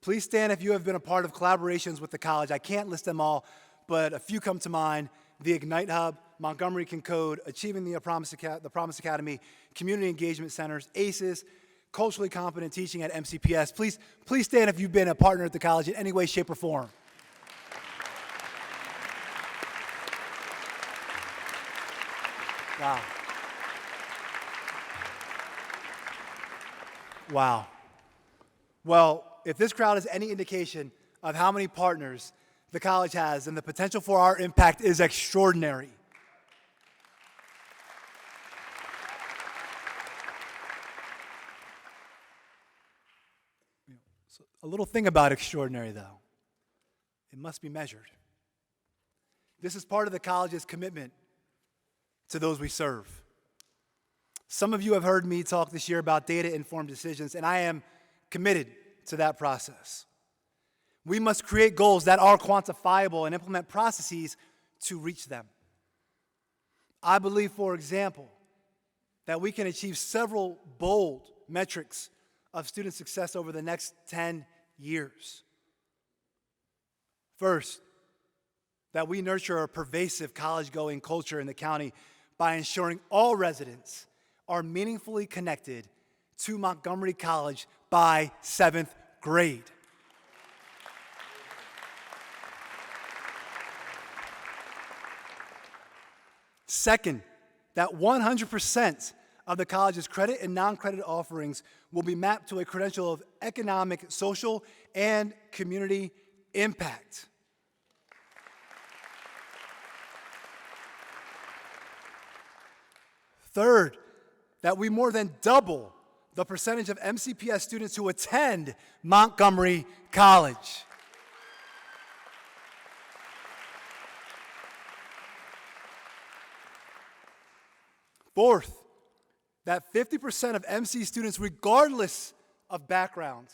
please stand if you have been a part of collaborations with the college. I can't list them all, but a few come to mind: the Ignite Hub, Montgomery Can Code, Achieving the Promise Academy, Community Engagement Centers, ACES, Culturally Competent Teaching at MCPS. Please stand if you've been a partner at the college in any way, shape, or form. Wow. Wow. Well, if this crowd is any indication of how many partners the college has, then the potential for our impact is extraordinary. So a little thing about extraordinary, though. It must be measured. This is part of the college's commitment to those we serve. Some of you have heard me talk this year about data-informed decisions, and I am committed to that process. We must create goals that are quantifiable and implement processes to reach them. I believe, for example, that we can achieve several bold metrics of student success over the next 10 years. First, that we nurture a pervasive college-going culture in the county by ensuring all residents are meaningfully connected to Montgomery College by 7th grade. Second, that 100% of the college's credit and non-credit offerings will be mapped to a credential of economic, social, and community impact. Third, that we more than double the percentage of MCPS students who attend Montgomery College. Fourth, that 50% of MC students, regardless of background,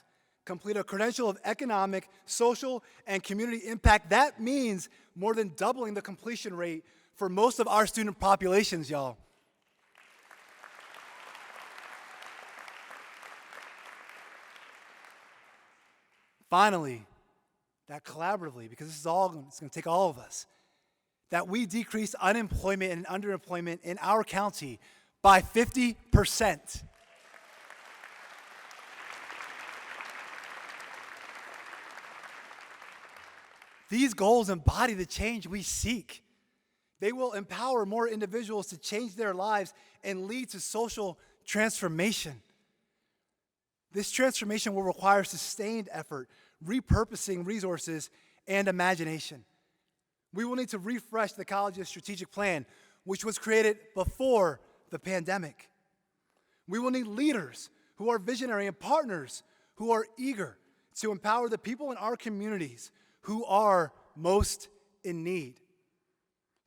complete a credential of economic, social, and community impact. That means more than doubling the completion rate for most of our student populations, y'all. Finally, that collaboratively, because it's going to take all of us, that we decrease unemployment and underemployment in our county by 50%. These goals embody the change we seek. They will empower more individuals to change their lives and lead to social transformation. This transformation will require sustained effort, repurposing resources, and imagination. We will need to refresh the college's strategic plan, which was created before the pandemic. We will need leaders who are visionary and partners who are eager to empower the people in our communities who are most in need.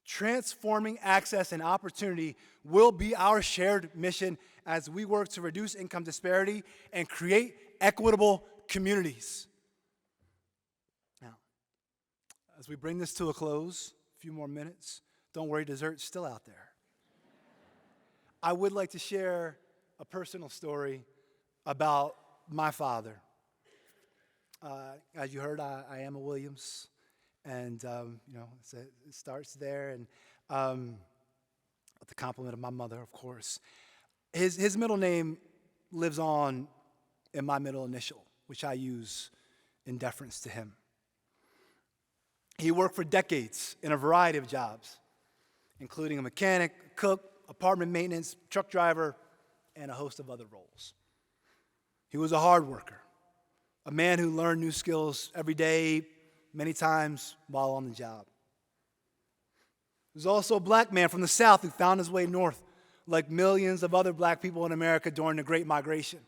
Transforming access and opportunity will be our shared mission as we work to reduce income disparity and create equitable communities. Now, as we bring this to a close, a few more minutes, don't worry, dessert's still out there. I would like to share a personal story about my father. As you heard, I am a Williams, and it starts there, and with the compliment of my mother, of course. His middle name lives on in my middle initial, which I use in deference to him. He worked for decades in a variety of jobs, including a mechanic, cook, apartment maintenance, truck driver, and a host of other roles. He was a hard worker, a man who learned new skills every day, many times while on the job. There's also a black man from the South who found his way north, like millions of other black people in America during the Great Migration.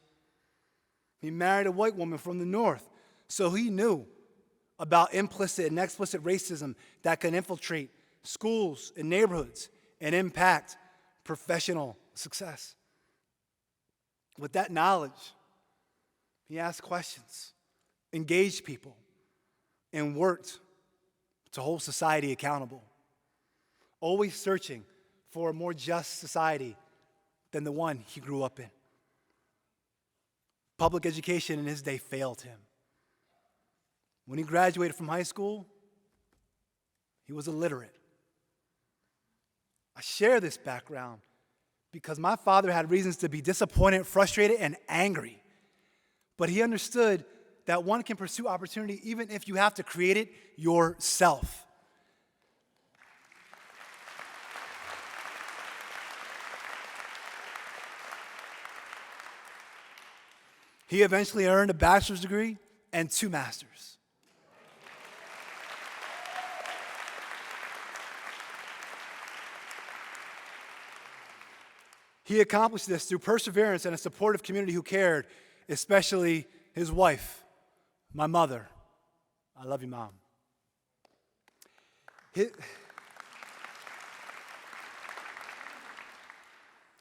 He married a white woman from the North, so he knew about implicit and explicit racism that can infiltrate schools and neighborhoods and impact professional success. With that knowledge, he asked questions, engaged people, and worked to hold society accountable, always searching for a more just society than the one he grew up in. Public education in his day failed him. When he graduated from high school, he was illiterate. I share this background because my father had reasons to be disappointed, frustrated, and angry. But he understood that one can pursue opportunity even if you have to create it yourself. He eventually earned a bachelor's degree and 2 masters. He accomplished this through perseverance and a supportive community who cared, especially his wife, my mother. I love you, Mom.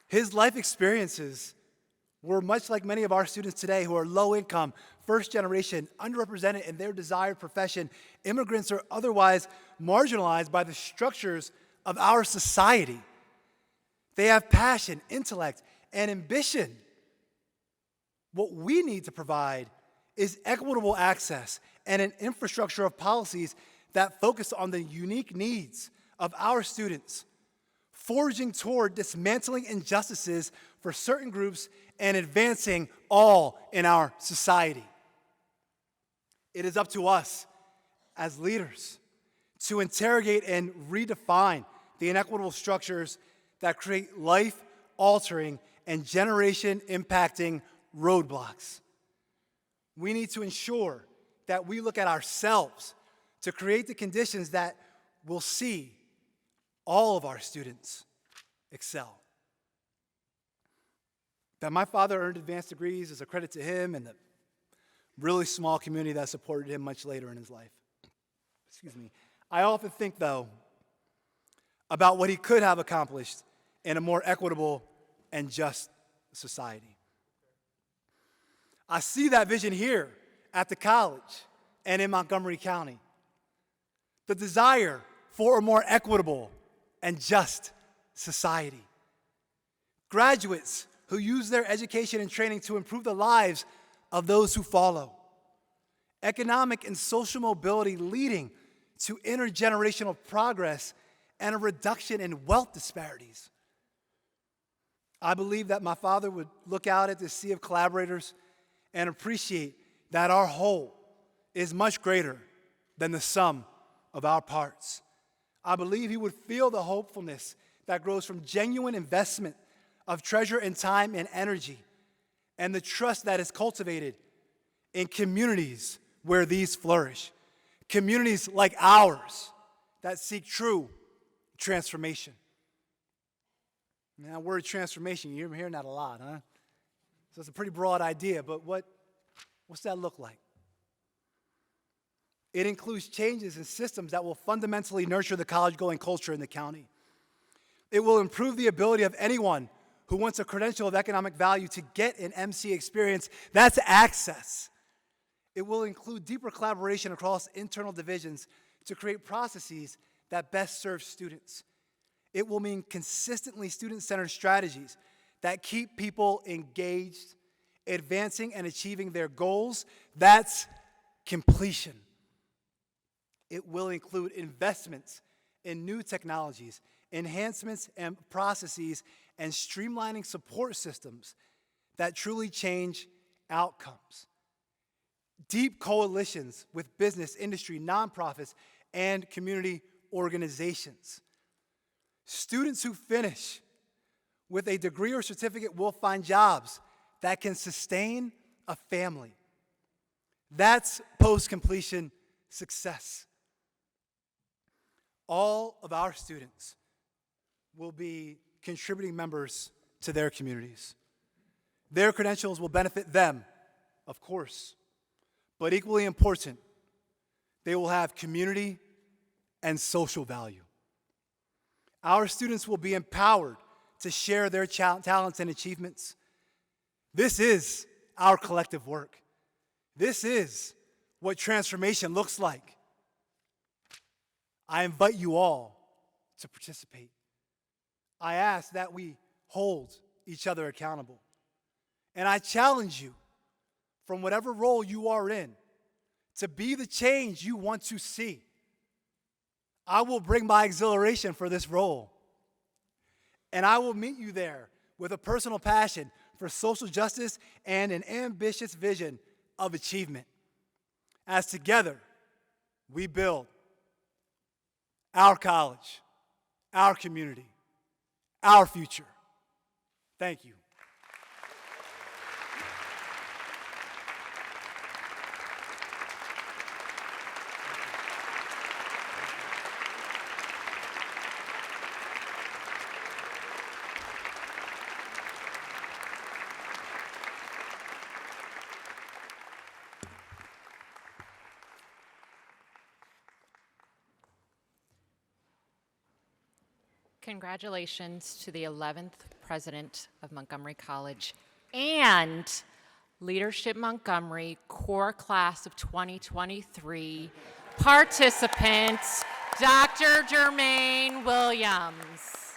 His life experiences were much like many of our students today who are low income, first generation, underrepresented in their desired profession, immigrants or otherwise marginalized by the structures of our society. They have passion, intellect, and ambition. What we need to provide is equitable access and an infrastructure of policies that focus on the unique needs of our students, forging toward dismantling injustices for certain groups and advancing all in our society. It is up to us as leaders to interrogate and redefine the inequitable structures that create life-altering and generation-impacting roadblocks. We need to ensure that we look at ourselves to create the conditions that will see all of our students excel. That my father earned advanced degrees is a credit to him and the really small community that supported him much later in his life. Excuse me. I often think, though, about what he could have accomplished in a more equitable and just society. I see that vision here at the college and in Montgomery County. The desire for a more equitable and just society. Graduates who use their education and training to improve the lives of those who follow. Economic and social mobility leading to intergenerational progress and a reduction in wealth disparities. I believe that my father would look out at this sea of collaborators and appreciate that our whole is much greater than the sum of our parts. I believe he would feel the hopefulness that grows from genuine investment of treasure and time and energy, and the trust that is cultivated in communities where these flourish. Communities like ours that seek true transformation. Now, word transformation, you're hearing that a lot, huh? So it's a pretty broad idea, but what's that look like? It includes changes in systems that will fundamentally nurture the college-going culture in the county. It will improve the ability of anyone who wants a credential of economic value to get an MC experience. That's access. It will include deeper collaboration across internal divisions to create processes that best serve students. It will mean consistently student-centered strategies that keep people engaged, advancing and achieving their goals. That's completion. It will include investments in new technologies, enhancements and processes, and streamlining support systems that truly change outcomes. Deep coalitions with business, industry, nonprofits, and community organizations. Students who finish with a degree or certificate will find jobs that can sustain a family. That's post-completion success. all of our students will be contributing members to their communities. Their credentials will benefit them, of course, but equally important, they will have community and social value. Our students will be empowered to share their talents and achievements. This is our collective work. This is what transformation looks like. I invite you all to participate. I ask that we hold each other accountable. And I challenge you, from whatever role you are in, to be the change you want to see. I will bring my exhilaration for this role. And I will meet you there with a personal passion for social justice and an ambitious vision of achievement. As together, we build our college, our community, our future. Thank you. Congratulations to the 11th president of Montgomery College and Leadership Montgomery Core Class of 2023 participants, Dr. Jermaine Williams.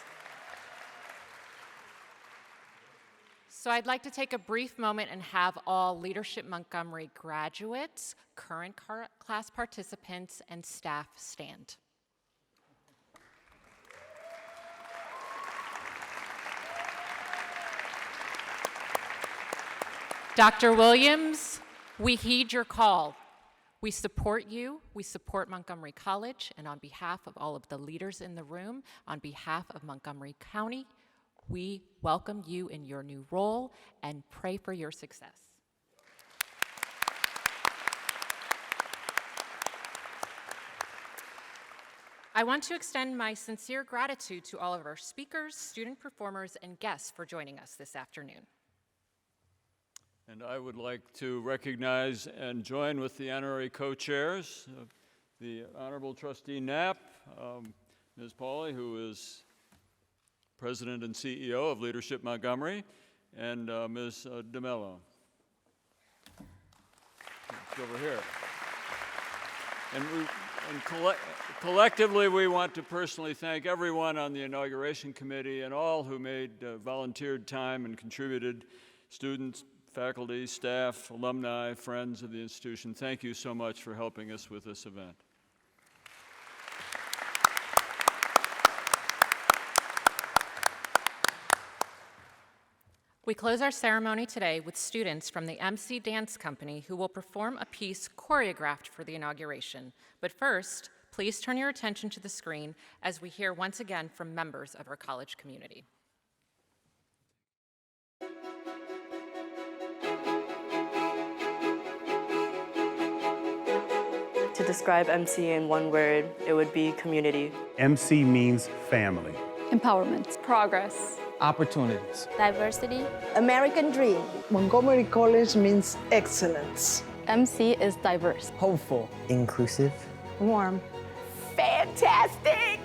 So I'd like to take a brief moment and have all Leadership Montgomery graduates, current class participants, and staff stand. Dr. Williams, we heed your call. We support you, we support Montgomery College, and on behalf of all of the leaders in the room, on behalf of Montgomery County, we welcome you in your new role and pray for your success. I want to extend my sincere gratitude to all of our speakers, student performers, and guests for joining us this afternoon. And I would like to recognize and join with the honorary co-chairs, the Honorable Trustee Knapp, Ms. Pauley, who is President and CEO of Leadership Montgomery, and Ms. D'Mello. Over here. And collectively, we want to personally thank everyone on the Inauguration Committee and all who made volunteered time and contributed, students, faculty, staff, alumni, friends of the institution. Thank you so much for helping us with this event. We close our ceremony today with students from the MC Dance Company who will perform a piece choreographed for the inauguration. But first, please turn your attention to the screen as we hear once again from members of our college community. To describe MC in one word, it would be community. MC means family. Empowerment. Progress. Opportunities. Diversity. American dream. Montgomery College means excellence. MC is diverse. Hopeful. Inclusive. Warm. Fantastic!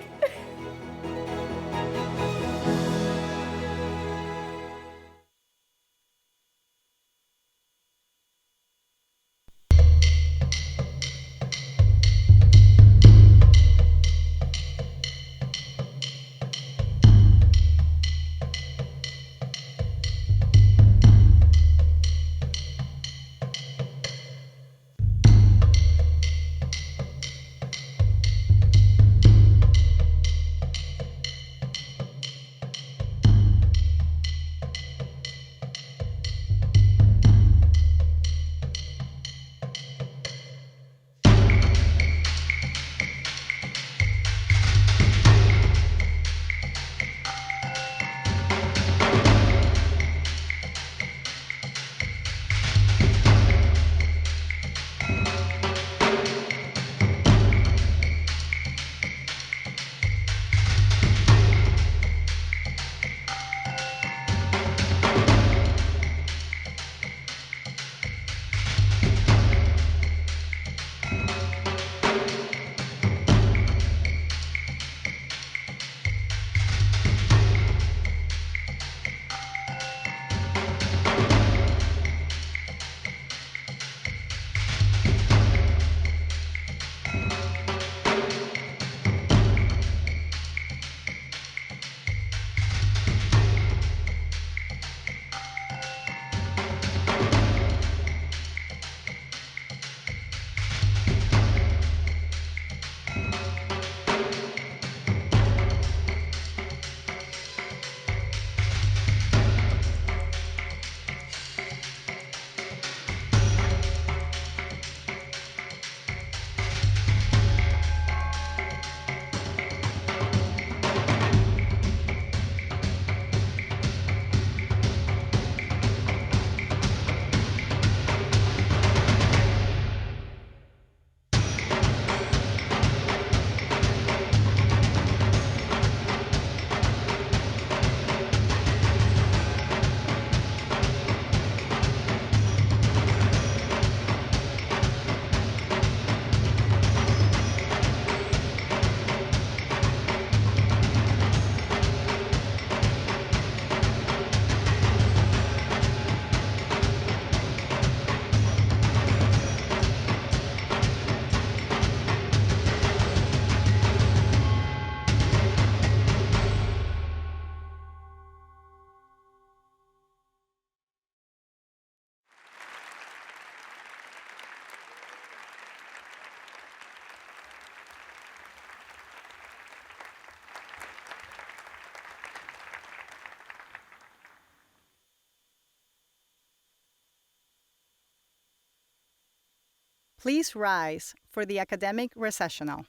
Please rise for the academic recessional.